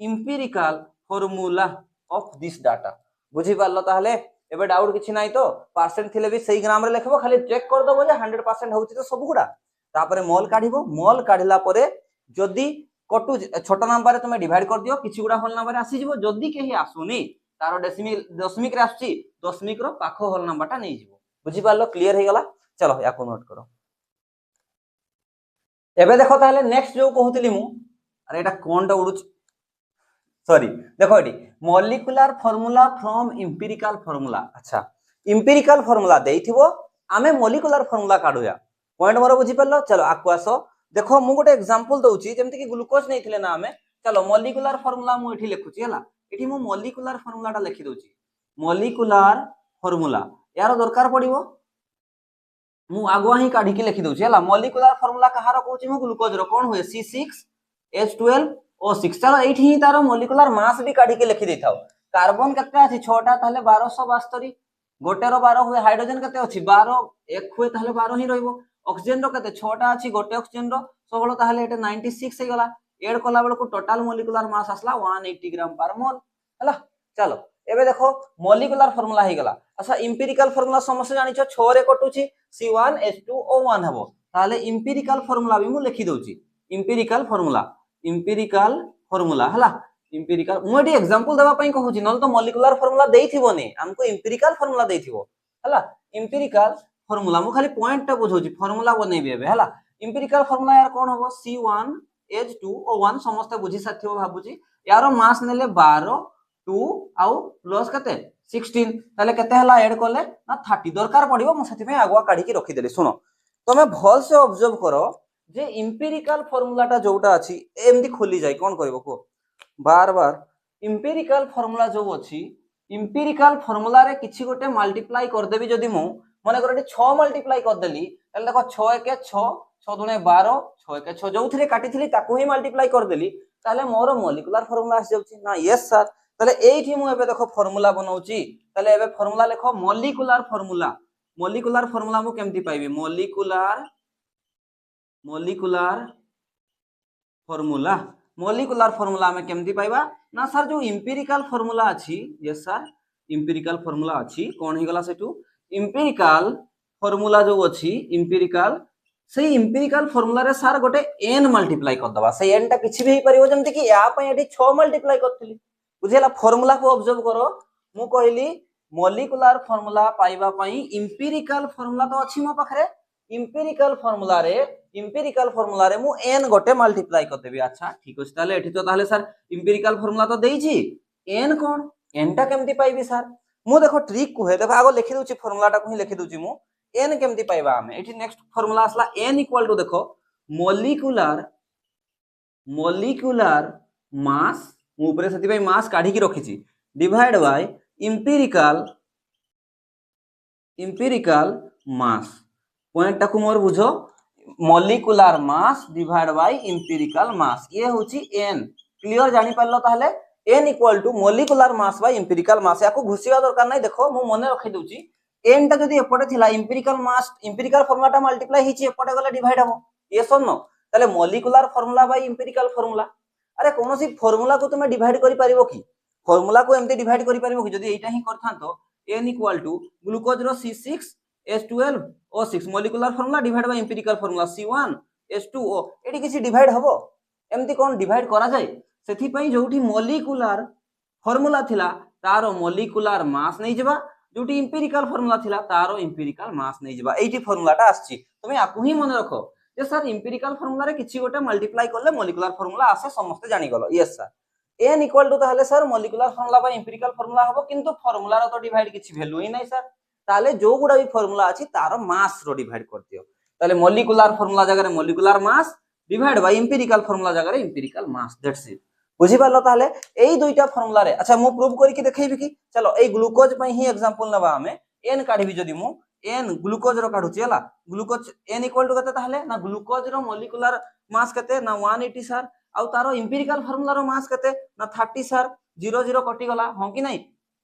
empirical formula of this data बुझी पारलो ताहले एबे डाउट किछि नाही तो परसेंट थिले भी सही ग्राम रे लिखबो खाली चेक कर दबो जे 100% होची तो सब गुडा तापरे मोल काढिबो मोल काढिला परे जदी कटु छोटो नंबर रे तुमे डिवाइड कर दियो किछि गुडा होल नंबर आसी जिवो जदी केही आसुनी तारो डेसिमल दशमिक रे आछी दशमिक रो पाखो होल नंबर ता नै जिवो बुझी पारलो क्लियर हे गला चलो याको नोट करो एबे देखो ताले नेक्स्ट जो कहउतली मु अरे एटा कोनटा उडुच सॉरी देखो eighty molecular formula from empirical formula अच्छा एम्पिरिकल फार्मूला देइथिबो आमे मॉलिक्यूलर फार्मूला काढुया पॉइंट मोर बुझी परलो चलो आकु आसो देखो मु गोटे एग्जांपल दउची जेमति कि ग्लूकोज नैथिले ना आमे चलो मॉलिक्यूलर फार्मूला मु एठी लिखुची हला एठी मु मॉलिक्यूलर फार्मूलाटा लिखि दउची मॉलिक्यूलर फार्मूला यार दरकार पडिबो मु आगुआ ही काढी के लिखि दउची हला मॉलिक्यूलर फार्मूला कहारो कहउची मु ग्लूकोज रो कोन होय C6H12O6 चलो एठी ही तारो मॉलिक्यूलर मास भी काढी के लिखि देथाओ कार्बन केते अछि 6टा ताले 1272 गोटे रो 12 हुए हाइड्रोजन केते अछि 12 एक हुए ताले 12 ही रहइबो ऑक्सीजन रो केते 6टा अछि गोटे ऑक्सीजन रो 16 ताहले एटे 96 हे गला ऐड कला बेल को टोटल मॉलिक्यूलर मास आसला 180 ग्राम पर मोल हला। चलो एबे देखो मॉलिक्यूलर फार्मूला हे गला। अच्छा एम्पिरिकल फार्मूला समस्त जानि छ 6 रे कटुची C1H2O1 हबो ताहले एम्पिरिकल फार्मूला भी मु लिखि दउची एम्पिरिकल फार्मूला हला एम्पिरिकल मु एटी एग्जांपल देबा पई कहूची नल तो मॉलिक्यूलर फार्मूला देइथिबोनी हमको एम्पिरिकल फार्मूला देइथिबो हला एम्पिरिकल फार्मूला मु खाली पॉइंट टा बुझौची फार्मूला बनेबी एबे हला एम्पिरिकल फार्मूला यार कोन हबो C1H2O1 समस्त बुझी साथियो भाबुची यारो मास नेले 12 2 आउ प्लस कते 16 ताले कते हला ऐड करले ना 30 दरकार पड़िबो मु साथि पे आगुआ काढी की रखि देली सुनो तमे भल से ऑब्जर्व करो जे एम्पिरिकल फार्मूला टा जोटा अछि एमदी खोली जाय कोन करबो को बार बार एम्पिरिकल फार्मूला जो अछि एम्पिरिकल फार्मूला रे किछि गोटे मल्टीप्लाई कर देबी जदी मु माने करटी 6 मल्टीप्लाई कर देली ताले देखो 6 1 6 6 दुने 12 6 1 6 जोथिरे काटिथिली ताकू ही मल्टीप्लाई कर देली ताले मोर मॉलिक्यूलर फार्मूला आसी जाउची ना यस सर ताले एठी मु एबे देखो फार्मूला बनाउची ताले एबे फार्मूला लिखो मॉलिक्यूलर फार्मूला मु केमती पाइबी मॉलिक्यूलर फार्मूला में केमती पाइबा ना सर जो एम्पिरिकल फार्मूला अछि यस सर एम्पिरिकल फार्मूला अछि कोन हे गला सेटू एम्पिरिकल फार्मूला जो अछि एम्पिरिकल से एम्पिरिकल फार्मूला रे सर गोटे n मल्टीप्लाई कर दबा से n टा किछि भी हे परिबो जेमति कि या पय एठी 6 मल्टीप्लाई करथिली बुझेला फार्मूला को ऑब्जर्व करो मु कहली मॉलिक्यूलर फार्मूला पाइबा पई एम्पिरिकल फार्मूला तो अछि मो पाखरे एम्पिरिकल फार्मूला रे मु n गोटे मल्टीप्लाई कर देबी अच्छा ठीक अछि ताले एठी तो ताले सर एम्पिरिकल फार्मूला तो देइछि n कोन n टा केमति पाइबी सर मु देखो ट्रिक को है देखो आगो लिखि दोछि फार्मूला टा को ही लिखि दोछि मु n केमति पाइबा हमें एठी नेक्स्ट फार्मूला असला n इक्वल टू देखो मॉलिक्यूलर मास मु ऊपर सेति भाई मास काढी की रखिछि divide by empirical mass point टाकू मोर बुझो molecular mass divide by empirical mass ये होची n क्लियर जानि पारलो ताहले n equal to molecular mass by empirical mass याको घुसिया दरकार नै देखो मु मने रखि दोची n टा जदी एपटे थिला एम्पिरिकल मास एम्पिरिकल फार्मूला टा मल्टीप्लाई हिची एपटे गले डिवाइड हबो यस और नो ताले molecular formula by empirical formula अरे कोनोसी फार्मूला को तुमे डिवाइड करि पारिबो की फार्मूला को एमते डिवाइड करि पारिबो की जदी एटा ही करथांतो n इक्वल टू ग्लूकोज रो C6H12O6 molecular formula divide by empirical formula C1H2O एटी किछि डिवाइड हबो एमती कोन डिवाइड करा जाय सेथि पई जोठी मॉलिक्यूलर फार्मूला थिला तारो मॉलिक्यूलर मास नै जबा जोठी एम्पिरिकल फार्मूला थिला तारो एम्पिरिकल मास नै जबा एटी फार्मूला टा आछि तुमे आकु ही मन रखो जे सर एम्पिरिकल फार्मूला रे किछि गोटे मल्टीप्लाई करले मॉलिक्यूलर फार्मूला आसे समस्त जानि गलो yes sir n equal to ताहले sir molecular formula by empirical formula हबो किंतु फार्मूला रो तो डिवाइड किछि वैल्यू ही नै सर ताले जो गुडा भी फार्मूला अछि तारो मास रो डिवाइड कर दियो ताले मॉलिक्यूलर फार्मूला जगह रे molecular mass divide by empirical formula जगह रे एम्पिरिकल मास दैट्स इट बुझी पारलो ताहले एई दुईटा फार्मूला रे अच्छा मु प्रूव करि के देखैबी की चलो एई ग्लूकोज पई ही एग्जांपल नबा हमें n काढिबी जदी मु n ग्लूकोज रो काढुची हला ग्लूकोज n इक्वल टू कते ताहले ना ग्लूकोज रो मॉलिक्यूलर मास कते ना 180 सर आउ तारो एम्पिरिकल फार्मूला रो मास कते ना 30 सर 0 0 कटि गला हो कि नै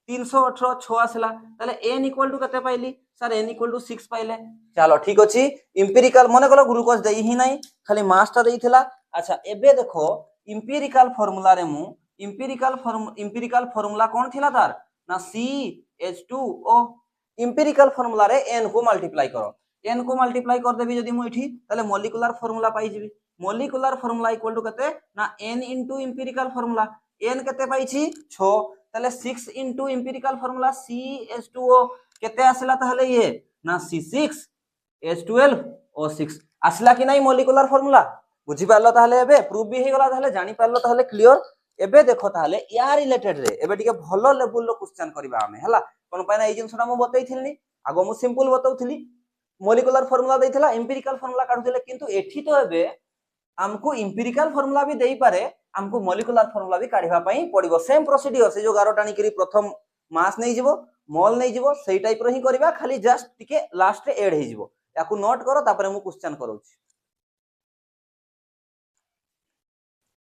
318 6 आसला ताले n इक्वल टू कते पाइली सर n इक्वल टू 6 पाइले चलो ठीक अछि एम्पिरिकल मने कलो ग्लूकोज देई ही नै खाली मास ता देइथिला अच्छा एबे देखो एम्पिरिकल फार्मूला रे मु एम्पिरिकल फार्मूला कोन थिला तार ना CH2O एम्पिरिकल फार्मूला रे n को मल्टीप्लाई करो n को मल्टीप्लाई कर देबी जदी मु इठी ताले मॉलिक्यूलर फार्मूला पाई जिबी मॉलिक्यूलर फार्मूला इक्वल टू कते ना n into empirical formula n कते पाइछि 6 ताले 6 इनटू एम्पिरिकल फार्मूला CH2O केते आसला ताहले ये ना C6H12O6 आसला कि नै मॉलिक्यूलर फार्मूला बुझी पारलो ताहले एबे प्रूफ भी हे गला ताहले जानि पारलो ताहले क्लियर एबे देखो ताहले या रिलेटेड रे एबे टिके भलो लेवल रो क्वेश्चन करबा हमें हला कोन पाइना ए जिंसटा मु बतैथिलनी आगो मु सिंपल बतौथिली मॉलिक्यूलर फार्मूला दैथिला एम्पिरिकल फार्मूला काढुथिले किंतु एठी तो एबे हमको एम्पिरिकल फार्मूला भी देई पारे हमको मॉलिक्यूलर फार्मूला भी काढिबा पई पड़िबो सेम प्रोसीजर से जो गारो टाणी करी प्रथम मास नै जिवो मोल नै जिवो सेही टाइप रो ही करबा खाली जस्ट टिके लास्ट रे ऐड हे जिवो याकू नोट करो तापरे मु क्वेश्चन करूची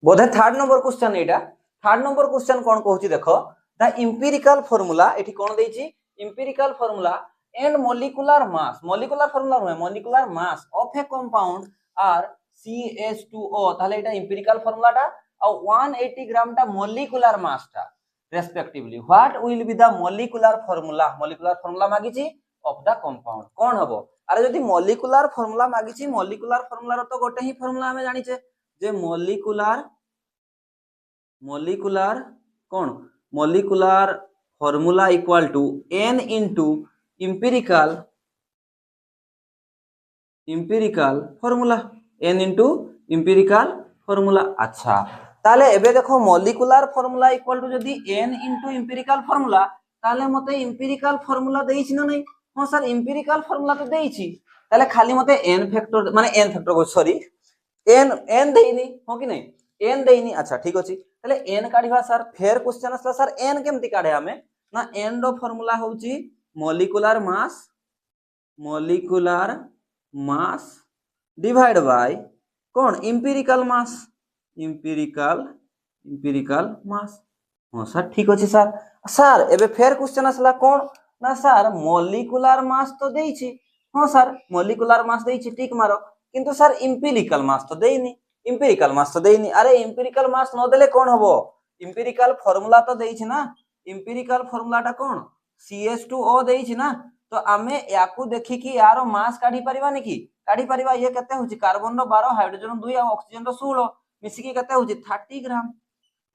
बोधे थर्ड नंबर क्वेश्चन एटा थर्ड नंबर क्वेश्चन कोन कहूची देखो द एम्पिरिकल फार्मूला एठी कोन देइची empirical formula and molecular mass formula है molecular mass of a compound are CH2O তাহলে এটা এম্পিরিক্যাল ফর্মুলাটা আর 180 গ্রামটা মলিকুলার মাসটা respectively what will be the molecular formula মাগিছি অফ দা কম্পাউন্ড কোন হবো আরে যদি মলিকুলার ফর্মুলা মাগিছি মলিকুলার ফর্মুলার তো গোটে হি ফর্মুলা আমি জানিছে যে মলিকুলার কোন molecular formula equal to n into empirical formula n into empirical formula আচ্ছা তাহলে এবে দেখো মলিকুলার ফর্মুলা ইকুয়াল টু যদি n ইনটু ইম্পিরিক্যাল ফর্মুলা তাহলে মতে ইম্পিরিক্যাল ফর্মুলা দেইছি না নাই হ্যাঁ স্যার ইম্পিরিক্যাল ফর্মুলা তো দেইছি তাহলে খালি মতে n ফ্যাক্টর মানে n ফ্যাক্টর সরি n দেইনি হ্যাঁ কি নাই n দেইনি আচ্ছা ঠিক আছে তাহলে n কাঢ়িবা স্যার ফের क्वेश्चन আসলা স্যার n কেমতি কাঢ়ে আমি না n रो ফর্মুলা হউছি মলিকুলার মাস ডিভাইড বাই কোন ইম্পিরিক্যাল মাস হ্যাঁ স্যার ঠিক আছে স্যার এবে ফের क्वेश्चन আসলা কোন না স্যার মলিকুলার মাস তো দেইছি হ্যাঁ স্যার মলিকুলার মাস দেইছি টিক মারো কিন্তু স্যার ইম্পিরিক্যাল মাস তো দেইনি আরে ইম্পিরিক্যাল মাস ন দেলে কোন হবো ইম্পিরিক্যাল ফর্মুলা তো দেইছি না ইম্পিরিক্যাল ফর্মুলাটা কোন CH2O দেইছি না তো আমি ইয়াকু দেখি কি यार মাস কাढी परिबा নি কি কাढी परिबा ये केते होची कार्बन रो 12 हाइड्रोजन 2 और ऑक्सीजन रो 16 मिसी की केते होची 30 ग्राम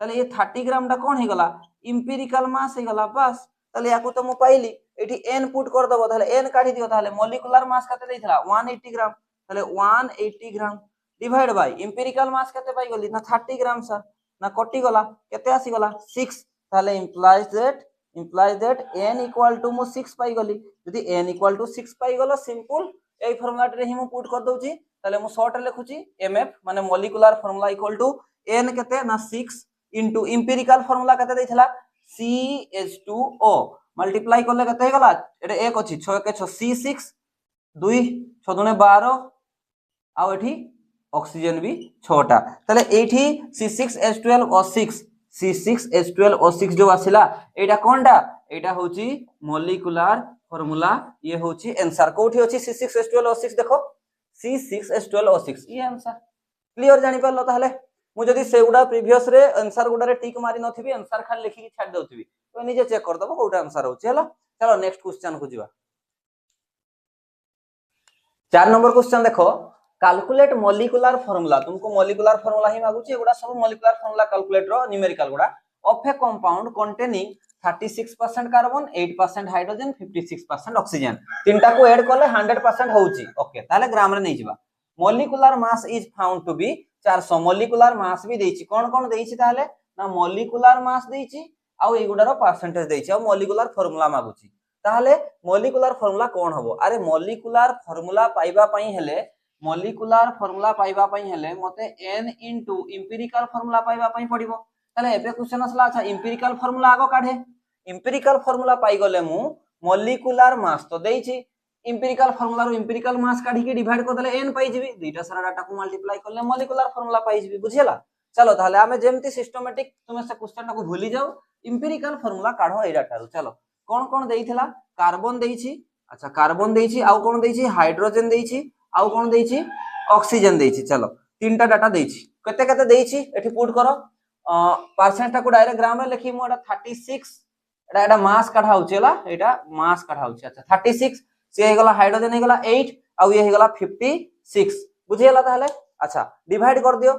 তাহলে ये 30 গ্রাম টা কোন হে গলা ইম্পিরিক্যাল মাস হে গলা বাস তাহলে ইয়াকু তো মু পাইলি এটি n পুট कर দেবো তাহলে n কাढी দিও তাহলে মলিকুলার মাস কত দেইছলা 180 গ্রাম তাহলে 180 গ্রাম ডিভাইড বাই ইম্পিরিক্যাল মাস কত পাই গলি না 30 গ্রাম স্যার না কটি গলা কেতে আসি গলা 6 তাহলে implies that n equal to মু 6 পাই গলি যদি n ইকুয়াল টু 6 পাই গলো সিম্পল এই ফর্মুলাটা রে হি মু পুট कर দউছি তাহলে মু শর্ট রে লিখুছি mf মানে molecular formula equal to n কেতে না 6 ইনটু ইম্পিরিক্যাল ফর্মুলা কেতে দেইছলা CH2O मल्टीप्लाई করলে কত হয়ে গলা এটা 1 ଅଛି 6 কে 6 C6 2 6 দুনে 12 আর এটি অক্সিজেন বি 6টা তাহলে এইটি C6H12O6 जो आसिला एटा कोनटा एटा होची मॉलिक्यूलर फार्मूला ये होची आंसर कोठी होची C6H12O6 देखो C6H12O6 ये आंसर क्लियर जानि परलो ताहले मु जदी सेउडा प्रीवियस रे आंसर गुडा रे टिक मारी नथिबी आंसर खाली लिखि के छाड दउथिबी तो निजे चेक कर दबो कोटा आंसर होची हला चलो नेक्स्ट क्वेश्चन को जीवा 4 नंबर क्वेश्चन देखो कैलकुलेट मॉलिक्यूलर फार्मूला तुमको मॉलिक्यूलर फार्मूला ही मागुची एगुडा सब मॉलिक्यूलर फार्मूला कैलकुलेट रो न्यूमेरिकल गुडा of a compound containing 36% carbon 8% hydrogen 56% oxygen तीनटा को ऐड करले 100% होउची ओके ताले ग्राम रे नै जिबा molecular mass is found to be 400 molecular mass भी देइची कोन देइची ताले ना मॉलिक्यूलर मास देइची आ एगुडा रो परसेंटेज देइची आ मॉलिक्यूलर फार्मूला मागुची ताले मॉलिक्यूलर फार्मूला कोन हबो अरे मॉलिक्यूलर फार्मूला पाइबा पई हेले मते n इनटू एम्पिरिकल फार्मूला पाइबा पई पडिबो ताले एबे क्वेश्चन असला अच्छा एम्पिरिकल फार्मूला आगो काढे एम्पिरिकल फार्मूला पाई गले मु मॉलिक्यूलर मास तो देइची एम्पिरिकल फार्मूला रो एम्पिरिकल मास काढी के डिवाइड कर देले n पाई जिबी दुईटा सारा डाटा को मल्टीप्लाई करले मॉलिक्यूलर फार्मूला पाई जिबी बुझियला चलो ताले हमें जेमती सिस्टमैटिक तुमे से क्वेश्चन को भूली जाओ एम्पिरिकल फार्मूला काढो ए डाटा रो चलो कोन देइथिला कार्बन देइची अच्छा कार्बन देइची आउ कोन देइची हाइड्रोजन देइची आउ कोन देइची ऑक्सीजन देइची चलो तीनटा डाटा देइची केते केते देइची एठी पुट करो परसेंट को डायरेक्ट ग्राम रे लिखी मो 36 एटा मास काढा होचेला एटा मास काढा होचे अच्छा 36 से हे गला हाइड्रोजन हे गला 8 आ ये हे गला 56 बुझियला ताहले अच्छा डिवाइड कर दियो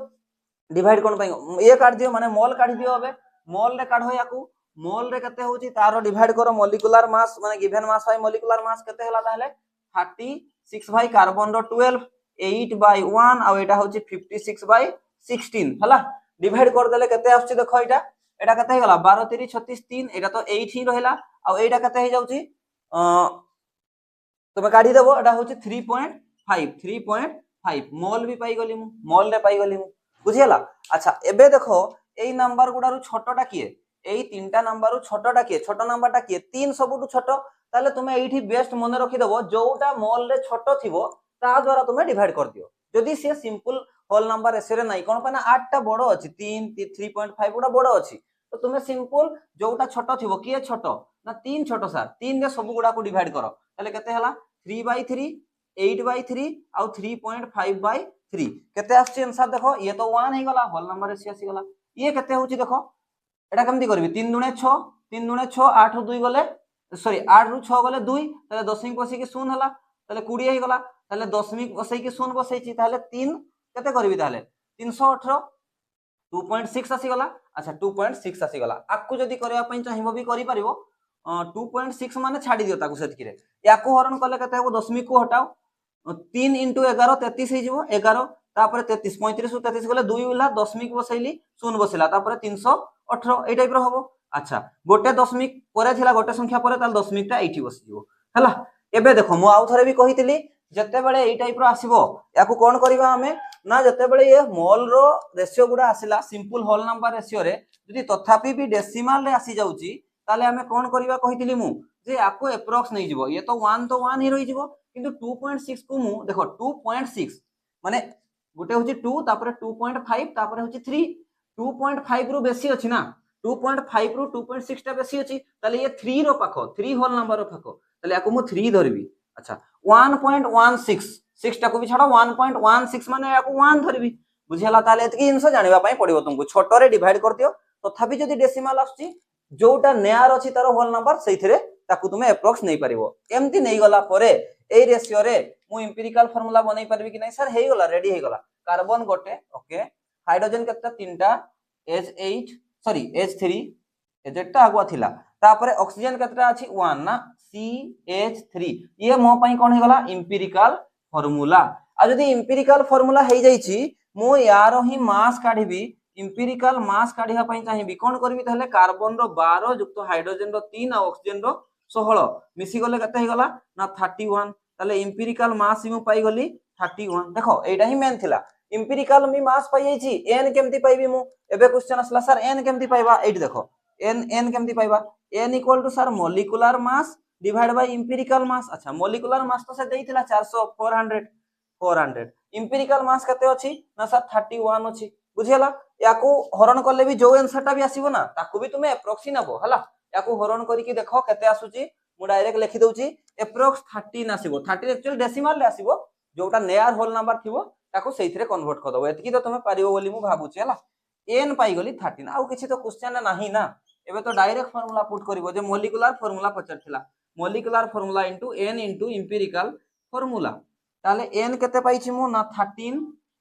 डिवाइड कोन पई ये काट दियो माने मोल काढी दियो अबे मोल रे काढो याकू मोल रे केते होची तारो डिवाइड करो मॉलिक्यूलर मास माने गिवन मास बाय मॉलिक्यूलर मास केते हला ताहले 36 बाय कार्बन रो 12 8 बाय 1 आ एटा होची 56 बाय 16 हला डिवाइड कर देले केते आछी देखो एटा केते हेगला 12 3 36 3 एटा तो 8 ही रहला आ एटा केते हे जाउची तुमे काढी देबो एटा होची 3.5 मोल भी पाई गली मु मोल रे पाई गली मु बुझियला अच्छा एबे देखो एई नंबर गुडारु छोटोटा किए एई तीनटा नंबरु छोटोटा किए छोटो नंबरटा किए 3 सबुटु छोटो ताले तुमे एठी बेस्ट मने रखि देबो जोटा मोल रे छोटो थिबो ता द्वारा तुमे डिवाइड कर दियो जदी से सिंपल होल नंबर एसे रे नाही कोन पना 8 टा बडो अछि 3.5 गुडा बडो अछि तो तुमे सिंपल जोटा छोटो थिबो किए छोटो ना 3 छोटो सर 3 रे सब गुडा को डिवाइड करो ताले केते हला 3/3 8/3 आउ 3.5/3 3 केते आछी आंसर देखो ये तो 1 हे गला होल नंबर रेशियो आसी गला ये केते होची देखो एटा केमती करबी 3 दुणे 6 3 दुणे 6 8 रु 2 गले सॉरी 8 रु 6 गले 2 ताले दशमिक बसई के 0 हला ताले 20 हे गला ताले दशमिक बसई के 0 बसईची ताले 3 केते करबी ताले 318 2.6 आसी गला अच्छा 2.6 आसी गला आकु जदी करया पई चाहिबो भी करि परिबो 2.6 माने छाडी दियो ताकु सेतकी रे याकु हरण कले केते हेबो दशमिक को हटाओ 3 * 11 33 हे जिवो 11 तापर 33 35 33 गले 2 उला दशमिक बसैली 0 बसिला तापर 318 ए टाइप रो हबो अच्छा गोटे दशमिक परे थिला गोटे संख्या परे ताल दशमिकटा एठी बसि जिवो हला एबे देखो मु आउ थरे भी कहितली जते बेले ए टाइप रो आसीबो याकु कोन करबा हमें ना जते बेले ये मोल रो रेशियो गुडा आसिला सिंपल होल नंबर रेशियो रे जदी तथापि भी डेसिमल रे आसी जाउची ताले हमें कोन करबा कहितली मु जे याकु एप्रोक्स नै जिवो ये तो 1 ही रहि जिवो किंतु 2.6 को मु देखो 2.6 माने गोटे होची 2 तापर 2.5 तापर होची 3 2.5 रु बेसी अछि ना 2.5 रु 2.6 टा बेसी अछि ताले ये 3 रो पाखो 3 होल नंबर रो पाखो ताले याकु मु 3 धरबी अच्छा 1.16 6 टा को भी छाडो 1.16 माने याकु 1 धरबी बुझियला ताले एतकी इनसो जानिबा पई पडिबो तुमको छोटो रे डिवाइड कर दियो तथापि जदी डेसिमल आछी जोटा नेयार अछि तारो होल नंबर सेइथिरे ताकु तुमे एप्रोक्स नै परिबो एम्ति नै गला परे ए रेशियो रे मु एम्पिरिकल फार्मूला बनै परबी कि नै सर हे गला रेडी हे गला कार्बन गोटे ओके हाइड्रोजन केतना तीनटा H8 सॉरी H3 एजेटा आगुआ थिला तापरे ऑक्सीजन केतना अछि 1 ना CH3 ये मो पई कोन हे गला एम्पिरिकल फार्मूला आ जदी एम्पिरिकल फार्मूला हे जाई छी मु यारो ही मास काढिबी एम्पिरिकल मास काढिया पई चाहिबी कोन करबी तहले कार्बन रो 12 युक्त हाइड्रोजन रो 3 आ ऑक्सीजन रो 16 मिसी गले कते हे गला ना 31 तले एम्पिरिकल मास मु पाई गली 31 देखो एटा ही मेन थिला एम्पिरिकल मी मास पाई जाई छी n केमती पाइबी मु एबे क्वेश्चन असला सर n केमती पाइबा एट देखो n केमती पाइबा n equal to sir molecular mass divide by empirical mass अच्छा मॉलिक्यूलर मास तो से देइतिला 400 400 एम्पिरिकल मास कते अछि ना सर 31 अछि बुझियला याकू हरण करले भी जो आंसर टा भी आसीबो ना ताकू भी तुमे एप्रोक्स नबो हला याकू हरण करी कि देखो केते आसुची मु डायरेक्ट लिखि दउची एप्रोक्स 13 आसीबो 13 एक्चुअली डेसिमल रे आसीबो जोटा नेयार होल नंबर थिबो ताकू सेइथिरे कन्वर्ट कर दबो एतकी तो तुमे पारिबो बोली मु भाबुची हला n पाई गली 13 आउ किछि तो क्वेश्चन नाही ना एबे तो डायरेक्ट फार्मूला पुट करिवो जे मॉलिक्यूलर फार्मूला पचरथिला molecular formula into n into empirical formula ताले n केते पाइछि मु ना 13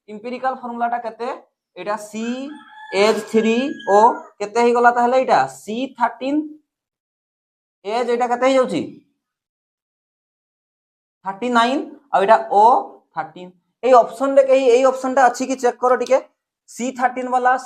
एम्पिरिकल फार्मूला टा केते एटा CH3O केते हे गला ताहले एटा C13 एज एटा केते हे जाउची 39 आ एटा O13 ए ऑप्शन रे कही ए ऑप्शन टा अछि कि चेक करो ठीक है C13 वाला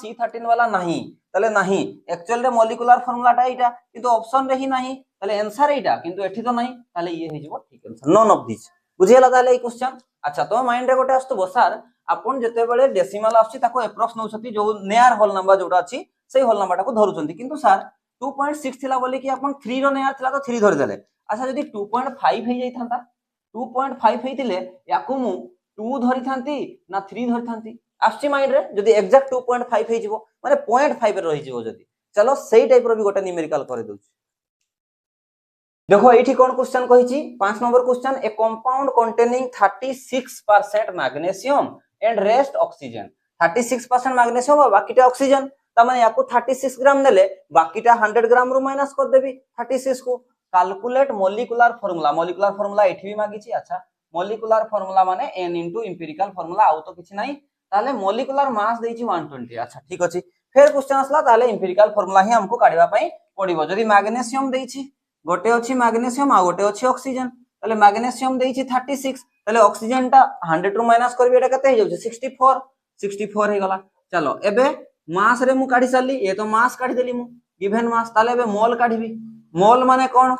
नहीं ताले नहीं एक्चुअल रे मॉलिक्यूलर फार्मूला टा एटा किंतु ऑप्शन रे ही नहीं ताले आंसर एटा किंतु एठी तो नहीं ताले ये हे जिवो ठीक आंसर नन ऑफ दिस बुझियला ताले ए क्वेश्चन अच्छा तो माइंड रे गोटे आस्तबो सर आपण जते बेले डेसिमल आछि ताको एप्रोक्स नउछती जो नेयार होल नंबर जोटा अछि सेही होल नंबर टाको धरुछंती किंतु सर 2.6 थिला बोली कि आपण 3 रो नेयार थिला तो 3 धरि देले अच्छा जदी 2.5 हे जाई थांता 2.5 हेतिले याकू मु 2 धरि थांती ना 3 धरि थांती आछि माइंड रे जदी एग्जैक्ट 2.5 हे जिवो माने 0.5 रे रहि जिवो जदी चलो सेही टाइप रो भी गोटे न्यूमेरिकल करे दउची देखो एठी कोन क्वेश्चन कहिची 5 number question a compound containing 36% magnesium and rest oxygen 36% magnesium और बाकीटा ऑक्सीजन त माने याकू 36 ग्राम नेले बाकीटा 100 ग्राम रु माइनस कर देबी 36 को कैलकुलेट मॉलिक्यूलर फार्मूला एठी भी मागिची अच्छा मॉलिक्यूलर फार्मूला माने n इनटू एम्पिरिकल फार्मूला आउ तो किछि नाही ताले मॉलिक्यूलर मास देइची 120 अच्छा ठीक अछि फिर क्वेश्चन असला ताले एम्पिरिकल फार्मूला ही हमको काढिबा पई पडिबो जदी मैग्नीशियम देइची गोटे अछि मैग्नीशियम आ गोटे अछि ऑक्सीजन ताले मैग्नीशियम देइची 36 ताले ऑक्सीजन टा 100 रु माइनस करबी एटा कते हे जाउची 64 हे गला चलो एबे मास रे मु काढी साली ए तो मास काढी देली मु गिवन मास ताले एबे मोल काढीबी मोल माने कोन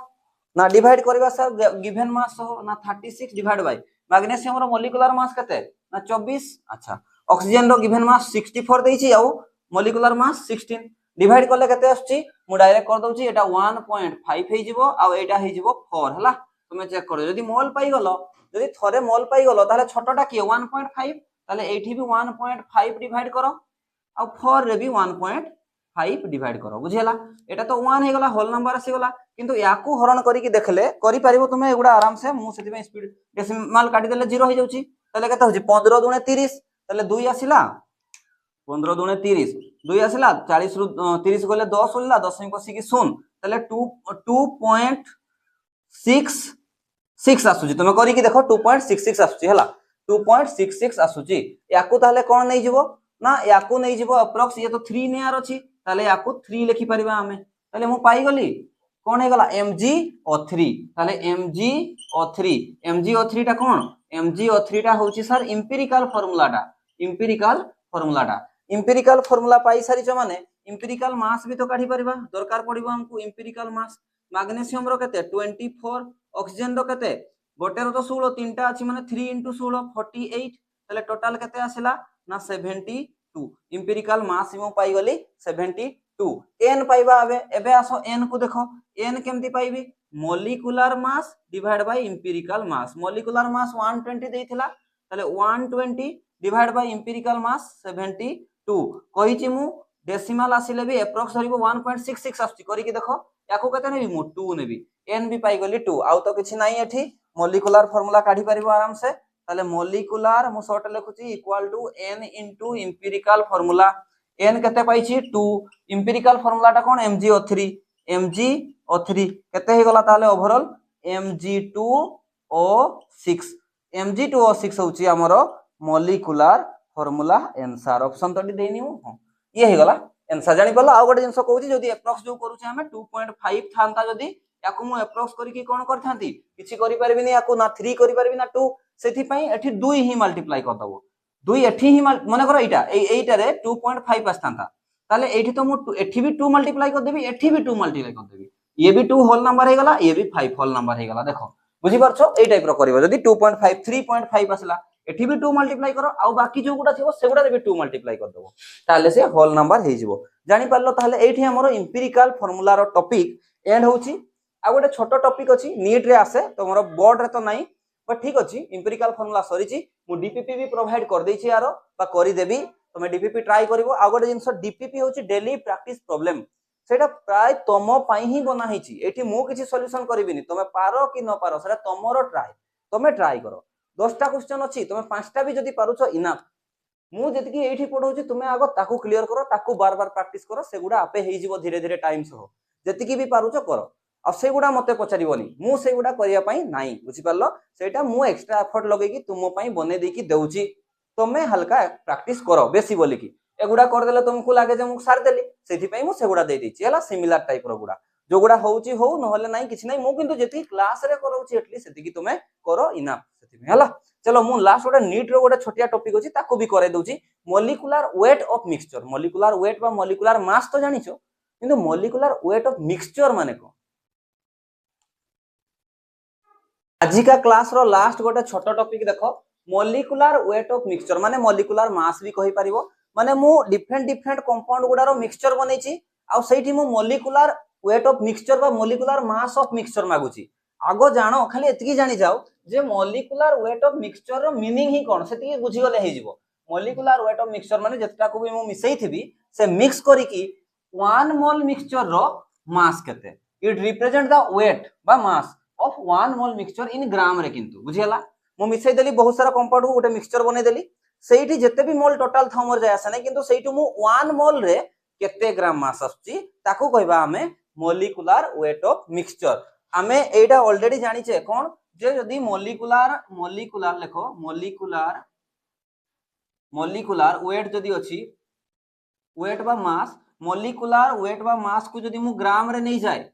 ना डिवाइड करबा सर गिवन मास ना 36 डिवाइड बाय मैग्नीशियम रो मॉलिक्यूलर मास कते ना 24 अच्छा ऑक्सीजन रो गिवन मास 64 देइची आ मॉलिक्यूलर मास 16 डिवाइड करले कते आछी मु डायरेक्ट कर दउची एटा 1.5 हे जिवो आ एटा हे जिवो 4 हला तुमे चेक करो जदी मोल पाई गलो जदी थरे मोल पाई गलो ताले छोटोटा के 1.5 ताले एठी भी 1.5 डिवाइड करो आ 4 रे भी 1.5 डिवाइड करो बुझियला एटा तो 1 हे गला होल नंबर आसी गला किंतु याकू हरण करी कि देखले करि परिबो तुमे एगुडा आराम से मु सेति में स्पीड डेसिमल काटी देले 0 हे जाउची ताले कते होची 15 दुने 30 তাহলে 2 আসিলা 15 দুনে 30 2 আসিলা 40 রু 30 গলে 10 হইলা 10 মি কষিকি 0 তাহলে 2.66 आसुची तुम करिकी देखो 2.66 आसुची हला 2.66 आसुची याकू ताहले कोन नै जिवो ना याकू नै जिवो अप्रॉक्स ये तो 3 नेयार अछि ताहले याकू 3 लिखि परिबा हमें ताहले मु पाई गली कोन हे गला MgO3 ताहले MgO3 टा कोन MgO3 टा होची सर एम्पिरिकल फार्मूला पाई सारी छ माने एम्पिरिकल मास भी तो काढी परिबा दरकार पड़िबो हमकु एम्पिरिकल मास मैग्नीशियम रो केते 24 ऑक्सीजन रो केते गोटे रो तो 16 तीनटा अछि माने 3 * 16 48 ताले टोटल केते आसिला ना 72 एम्पिरिकल मास मु पाई गली 72 n पाइबा एबे आसो n को देखो n केमती पाइबी molecular mass divide by empirical mass molecular mass 120 देइथिला ताले 120 डिवाइड बाय एम्पिरिकल मास 72 कहिची मु डेसिमल आसिले भी एप्रोक्स धरिबो 1.66 आसुची करिके देखो याको केते नेबी मु 2 नेबी n भी पाई गली 2 आउ तो किछि नाही एठी मॉलिक्यूलर फार्मूला काढी परिबो आराम से ताले मॉलिक्यूलर मु शॉर्ट लिखुची equal to n into empirical formula n केते पाइची 2 एम्पिरिकल फार्मूला टा कोन MgO3 केते हे गला ताले ओवरऑल Mg2O6 होची हमरो मॉलिक्यूलर फार्मूला आंसर ऑप्शन तो देनी हो ये हे गला आंसर जानि पल्ला आ गोटे जिंस कहूची जदी एप्रोक्स जो करूचे हमें 2.5 थांता जदी याकू मु एप्रोक्स करी की कोन करथांती किछि करि परबिनी याकू ना 3 करि परबी ना 2 सेथि पई एठी 2 ही मल्टीप्लाई कर दबो 2 एठी ही माने करो एइटा रे 2.5 आस्थांता ताले एठी तो मु एठी भी 2 मल्टीप्लाई कर देबी एठी भी 2 मल्टीप्लाई कर देबी ये भी 2 होल नंबर हे गला ये भी 5 होल नंबर हे गला देखो बुझी परछो ए टाइप रो करिवो जदी 2.5 3.5 आसला एठी भी 2 मल्टीप्लाई करो आ बाकी जो गुडा थिबो सेगुडा रे भी 2 मल्टीप्लाई कर दबो ताले से होल नंबर हे जिवो जानि पारलो ताले एठी हमरो एम्पिरिकल फार्मूला रो टॉपिक एंड होची आ गोटे छोटो टॉपिक अछि नीट रे आसे तो मोर बोर्ड रे तो नाही बट ठीक अछि एम्पिरिकल फार्मूला सरीची मु डीपीपी भी प्रोवाइड कर देछि यारो बा करि देबी तमे डीपीपी ट्राई करिवो आ गोटे जिंस डीपीपी होची डेली प्रैक्टिस प्रॉब्लम सेटा प्राय तम पई ही बना हिची एठी मु किछि सॉल्यूशन करिबिनी तमे पारो कि न पारो सेटा तमरो ट्राई तमे ट्राई करो 10टा क्वेश्चन अछि तमे 5टा भी जदी पारुछो इनफ मु जतिकी एठी पढौची तुमे आगो ताकू क्लियर करो ताकू बार बार प्रैक्टिस करो सेगुडा आपे हेइ जिवो धीरे धीरे टाइम सो जतिकी भी पारुछो करो आ सेगुडा मते पचारिबोनी मु सेगुडा करिया पई नाही बुझि पारलो सेटा मु एक्स्ट्रा एफर्ट लगेकी तुमो पई बने देकी देउची तमे हल्का प्रैक्टिस करो बेसी बोलिकी एगुडा कर देले तुमको लागे जे मु सार देली सेथि पई मु सेगुडा दे देछि हला सिमिलर टाइप रो गुडा जो गुडा होउची हो न होले नाही किछि नाही मु किंतु जेति क्लास रे करौची एटली सेति की तुमे करो इनफ सेति में हला चलो मु लास्ट गोटे नीट रो गोटे छोटिया टॉपिक अछि ताको भी करे दउची molecular weight of mixture molecular weight बा मॉलिक्यूलर मास तो जानिछो किंतु मॉलिक्यूलर वेट ऑफ मिक्सचर माने को आज का क्लास रो लास्ट गोटे छोटो टॉपिक देखो मॉलिक्यूलर वेट ऑफ मिक्सचर माने मॉलिक्यूलर मास भी कहि परिबो माने मु डिफरेंट कंपाउंड गुडारो मिक्सचर बनेछि आ सेठी मु मॉलिक्यूलर वेट ऑफ मिक्सचर बा मॉलिक्यूलर मास ऑफ मिक्सचर मागुछि आगो जानो खाली एतकी जानि जाओ जे मॉलिक्यूलर वेट ऑफ मिक्सचर रो मीनिंग ही कोन सेति बुझी गले हे जिवो मॉलिक्यूलर वेट ऑफ मिक्सचर माने जेतटा को भी मु मिसई थिबी से मिक्स करी की 1 मोल मिक्सचर रो मास केते इट रिप्रेजेंट द वेट बा mass of 1 mole mixture in ग्राम रे किंतु बुझियला मु मिसई देली बहुत सारा कंपाउंड को गोटे मिक्सचर बने देली सेठी जेते भी मोल टोटल थमर जाय आसे नै किंतु सेठी मु 1 मोल रे केते ग्राम मास आछी ताको कहबा हमें मॉलिक्यूलर वेट ऑफ मिक्सचर हमें एटा ऑलरेडी जानि छे कोन जे यदि मॉलिक्यूलर लेखो मॉलिक्यूलर वेट जदी अछि वेट बा मास मॉलिक्यूलर वेट बा मास को जदी मु ग्राम रे नै जाय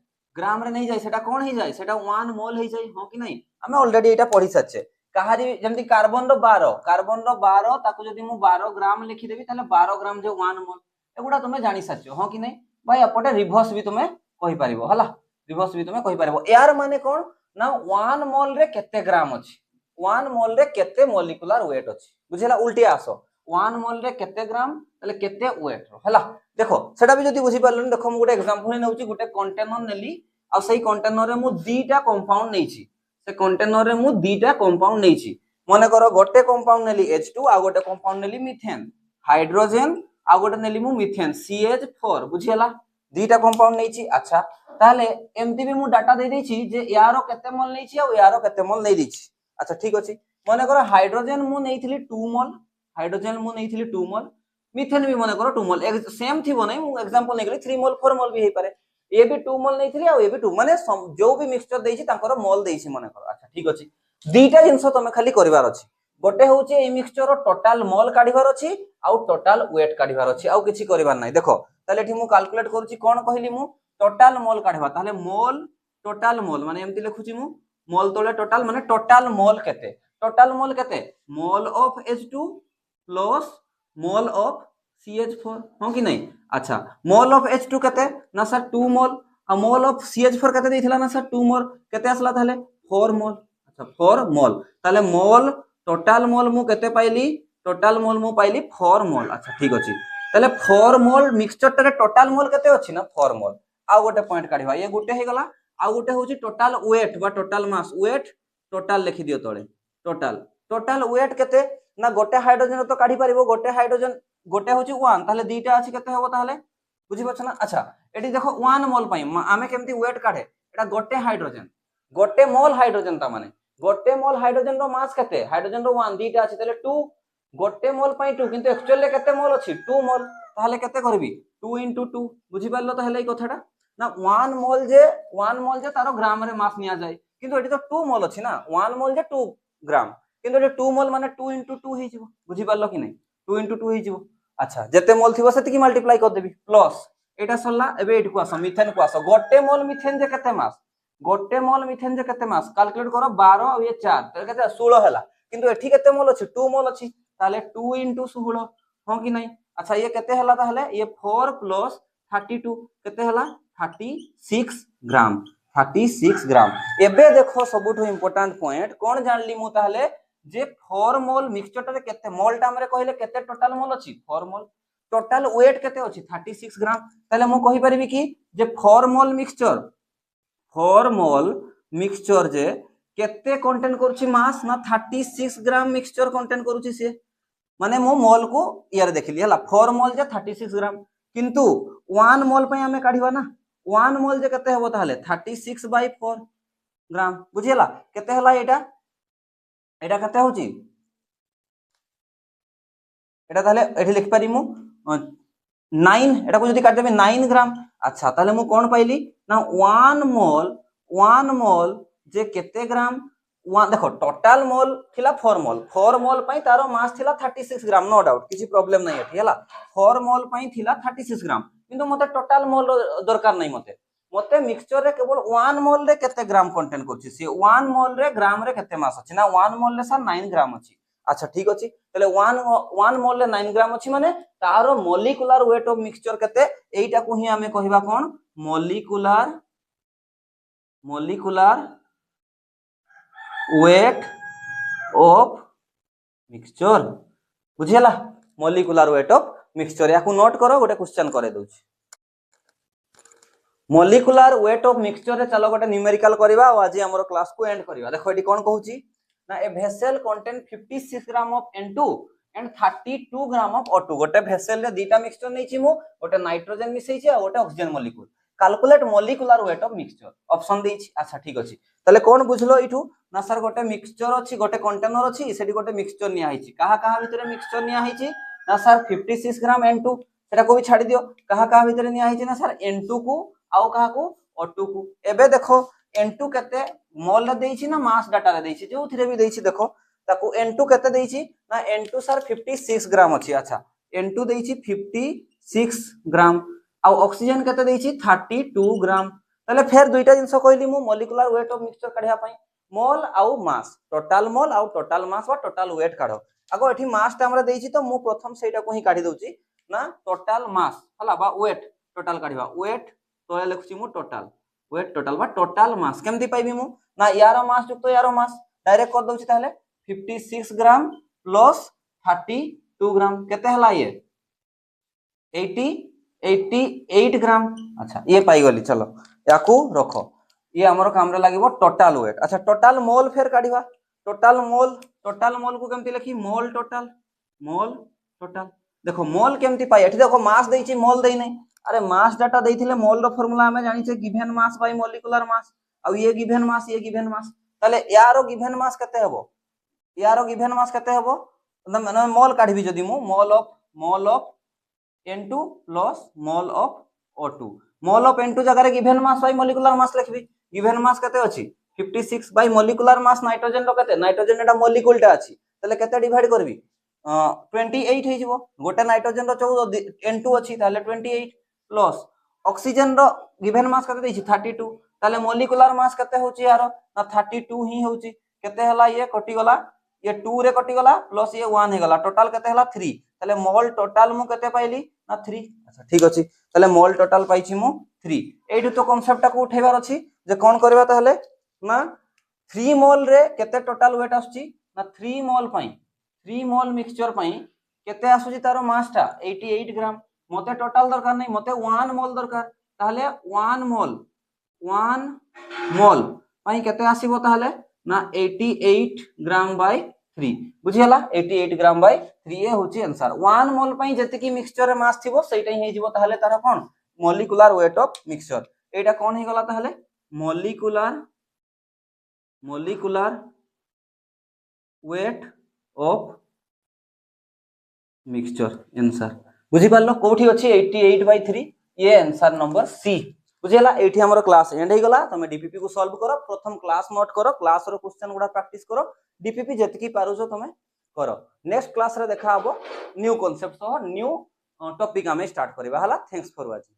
सेटा कोन हे जाय सेटा 1 मोल हे जाय हो कि नै हमें ऑलरेडी एटा पढि सच्चे कहारी जेमति कार्बन रो 12 ताको जदी मु 12 ग्राम लिखि देबी ताले 12 ग्राम जे 1 मोल एगुडा तुमे जानि सच्चो हो कि नै भाई अपटे रिवर्स भी तुमे कहि परिबो हला रिवर्स भी तुमे कहि परिबो यार माने कोन ना 1 मोल रे केते ग्राम अछि 1 मोल रे केते मॉलिक्यूलर वेट अछि बुझिला उल्टी आसो 1 मोल रे केते ग्राम ताले केते वेट रो हला देखो सेटा भी जदी बुझि पारलन देखो मु गोटे एग्जांपल नउची गोटे कंटेनर नेली आ सही कंटेनर रे मु दीटा कंपाउंड नेछि से कंटेनर रे मु दीटा कंपाउंड नेछि माने करो गोटे कंपाउंड नेली H2 आ गोटे कंपाउंड नेली मीथेन हाइड्रोजन आ गोटे नेली मु मीथेन CH4 बुझियला दीटा कंपाउंड नेछि अच्छा ताले एमती भी मु डाटा दे देछि जे यारो केते मोल नेछि आ यारो केते मोल नै दिछि अच्छा ठीक अछि माने करो हाइड्रोजन मु नेइथिली 2 मोल हाइड्रोजन मु नहीं 2 मोल मिथेन भी मन करो 2 मोल सेम थी नहीं मु एग्जांपल नहीं 3 मोल 4 मोल भी हे पारे ये भी 2 मोल नहीं आ ये भी 2 माने जो भी मिक्सचर देछि तांकर मोल देछि मन करो अच्छा ठीक अछि दीटा जिंस तमे खाली करिवार अछि गोटे होउछि ए मिक्सचर टोटल मोल काढिवार अछि आउ टोटल वेट काढिवार अछि आउ किछि करिवार नै देखो ताले एठी मु कैलकुलेट करूछि कोन कहली मु टोटल मोल काढिबा ताले मोल टोटल मोल माने एमति लिखुछि मु मोल तोले टोटल माने टोटल मोल केते mole of H2 plus mole of CH4 हो कि नहीं अच्छा मोल ऑफ H2 केते ना sir 2 mole uh mole of CH4 केते देथिला ना सर 2 मोल केते आसला ताले 4 मोल अच्छा 4 मोल ताले मोल टोटल मोल मु केते पाइली टोटल मोल मु पाइली 4 मोल अच्छा ठीक अछि ताले 4 मोल मिक्सचर रे टोटल मोल केते अछि ना 4 मोल आ गोटे पॉइंट काढिबा ये गोटे हे गला आ गोटे होची टोटल वेट बा टोटल मास वेट टोटल लिखि दियो तळे टोटल वेट केते ना गोटे हाइड्रोजन तो काढी परिबो गोटे हाइड्रोजन गोटे होची 1 ताले दीटा अछि केते होबो ताले बुझि पछ ना अच्छा एटी देखो 1 मोल पई आमे केमती वेट काढे एटा गोटे हाइड्रोजन गोटे मोल हाइड्रोजन ता माने गोटे मोल हाइड्रोजन रो मास केते हाइड्रोजन रो 1 दीटा अछि ताले 2 गोटे मोल पई 2 किंतु एक्चुअली केते मोल अछि 2 मोल ताले केते करबी 2 * 2 बुझि पारलो त हेले ई कथाटा ना 1 मोल जे तारो ग्राम रे मास निया जाय किंतु एटी तो 2 मोल अछि ना 1 मोल जे 2 ग्राम किंतु एटी 2 मोल माने 2 * 2 हे जिवो बुझि पारलो कि नै 2 * 2 हे जिवो अच्छा जेते मोल थिबो सेति की मल्टीप्लाई कर देबी प्लस एटा सरला एबे एठी को आसो मिथेन को आसो गोटे मोल मिथेन जे केते मास गोटे मोल मिथेन जे केते मास कैलकुलेट करो 12 और ये 4 त केते 16 हला किंतु एठी केते मोल अछि 2 मोल अछि ताले 2 * 16 हो कि नै अच्छा ये केते हला ताले ये 4 + 32 केते हला 36 ग्राम 36 ग्राम एबे देखो सबुठो इंपोर्टेंट पॉइंट कोन जानली मु ताले जे 4 मोल मिक्सचर रे केते मोल टा हमरे कहले केते टोटल मोल अछि 4 मोल टोटल वेट केते अछि 36 ग्राम ताले मु कहि परिबी कि जे 4 मोल मिक्सचर जे केते कंटेन करूची मास ना 36 ग्राम मिक्सचर कंटेन करूची से माने मु मोल को यार देखिली हला 4 मोल जे 36 ग्राम किंतु 1 मोल पे हमें काढिबा ना 1 मोल जे केते होबो ताले 36/4 ग्राम बुझियला केते हला एटा एटा केते होची एटा ताले एठी लिख पारी मु 9 एटा को जदी काट देबे 9 ग्राम अच्छा ताले मु कोन पाइली ना 1 मोल जे केते ग्राम 1 देखो टोटल मोल थिला 4 मोल पई तारो मास थिला 36 ग्राम नो डाउट किछि प्रॉब्लम नै एठी हला 4 मोल पई थिला 36 ग्राम किंतु मते टोटल मोल दरकार नै मते मिक्सचर रे केवल 1 मोल रे केते ग्राम कंटेन करछि से 1 मोल रे ग्राम रे केते मास अछि ना 1 मोल रे सर 9 ग्राम अछि अच्छा ठीक अछि तले 1 मोल रे 9 ग्राम अछि माने तारो मॉलिक्यूलर वेट ऑफ मिक्सचर केते एइटा को ही हमें कहिबा कोन मॉलिक्यूलर वेट ऑफ मिक्सचर बुझियला मॉलिक्यूलर वेट ऑफ मिक्सचर याकू नोट करो गोटे क्वेश्चन करे दोछि मॉलिक्यूलर वेट ऑफ मिक्सचर रे चलो गोटे न्यूमेरिकल करबा और आज हमर क्लास को एंड करबा देखो एटी कोन कहूची ना a vessel contain 56 gram of N2 and 32 gram of O2 गोटे भेसेल रे दीटा मिक्सचर नै छी मु गोटे नाइट्रोजन मिसै छी आ गोटे oxygen molecule calculate molecular weight of mixture option दै छी अच्छा ठीक अछि तले कोन बुझलो इठू ना सर गोटे मिक्सचर अछि गोटे कंटेनर अछि सेठी गोटे मिक्सचर निया हिची कहा भितरे मिक्सचर निया हिची ना सर 56 ग्राम N2 सेटा को भी छाडी दियो कहा भितरे निया हिची ना सर N2 को आउ कहा को O2 को एबे देखो N2 केते मोल रे देइछि ना मास डाटा रे देइछि जो थिरे भी देइछि देखो ताकू N2 केते देइछि ना N2 सर 56 ग्राम अछि अच्छा N2 देइछि 56 ग्राम आ ऑक्सीजन केते देइछि 32 ग्राम तले फेर दुईटा जिंस कहली मु मॉलिक्यूलर वेट ऑफ मिक्सचर काढिया पई मोल आउ मास टोटल मोल आउ टोटल मास वा टोटल वेट काढो आगो एठी मास ता हमरा देइछि तो मु प्रथम सेटा को ही काढी दोछि ना टोटल मास हला बा वेट टोटल काढिबा वेट तो लिखुछि मु टोटल वेट टोटल बा टोटल मास केमति पाइबी मु ना यारो मास जुक्त यारो मास डायरेक्ट कर दोछि ताले 56 ग्राम प्लस 32 ग्राम केते हला ये 88 ग्राम अच्छा ये पाई गली चलो याकू रखो ये हमर काम रे लागिवो टोटल वेट अच्छा टोटल मोल फेर काढिबा टोटल मोल को केमति लिखी मोल टोटल देखो मोल केमति पाई एठी देखो मास देइछि मोल देइ नै अरे मास डाटा देइथिले मोल रो फार्मूला हमें जानि छै given mass by molecular mass आ ये गिवन मास ताले यारो गिवन मास केते हबो माने मोल काढबी जदी मु mole of N2 plus mole of O2 mole of N2 जगह रे given mass by molecular mass लिखबी गिवन मास कते अछि 56 बाय मॉलिक्यूलर मास नाइट्रोजन रो कते नाइट्रोजन एटा मॉलिक्यूल टा अछि तले कते डिवाइड करबी 28 हे जिवो गोटे नाइट्रोजन रो 14 N2 अछि ताले 28 प्लस ऑक्सीजन रो गिवन मास कते दैछि 32 ताले मॉलिक्यूलर मास कते होछि यार ना 32 ही होछि केते हला ये कटि गला ये 2 रे कटि गला प्लस ये 1 हे गला टोटल कते हला 3 ताले मोल टोटल मु कते पाइली ना 3 अच्छा ठीक अछि ताले मोल टोटल पाइछि मु 3 एडु तो कांसेप्ट को उठेबार अछि जे कोन करबा ताले ना 3 मोल रे केते टोटल वेट आछी ना 3 मोल पई 3 मोल मिक्सचर पई केते आसुची तारो मास टा 88 ग्राम मते टोटल दरकार नै मते 1 मोल दरकार ताले 1 मोल पई केते आसीबो ताले ना 88 ग्राम बाय 3 बुझियला 88 ग्राम बाय 3 ए होची आंसर 1 मोल पई जति की मिक्सचर रे मास थिबो सेटा ही हेजिबो ताले तारा कोन मॉलिक्यूलर वेट ऑफ मिक्सचर एटा कोन हे गला ताले molecular weight of mixture answer बुझी पारलो कोठी अछि 88 बाय 3 ये आंसर नंबर सी बुझियला एठी हमर क्लास एंड हे गला तमे डीपीपी को सॉल्व करो प्रथम क्लास नोट करो क्लास रो क्वेश्चन गुडा प्रैक्टिस करो डीपीपी जति की पारुछो तमे करो नेक्स्ट क्लास रे देखा हबो न्यू कांसेप्ट सह न्यू टॉपिक हमें स्टार्ट करबा हला थैंक्स फॉर वाचिंग।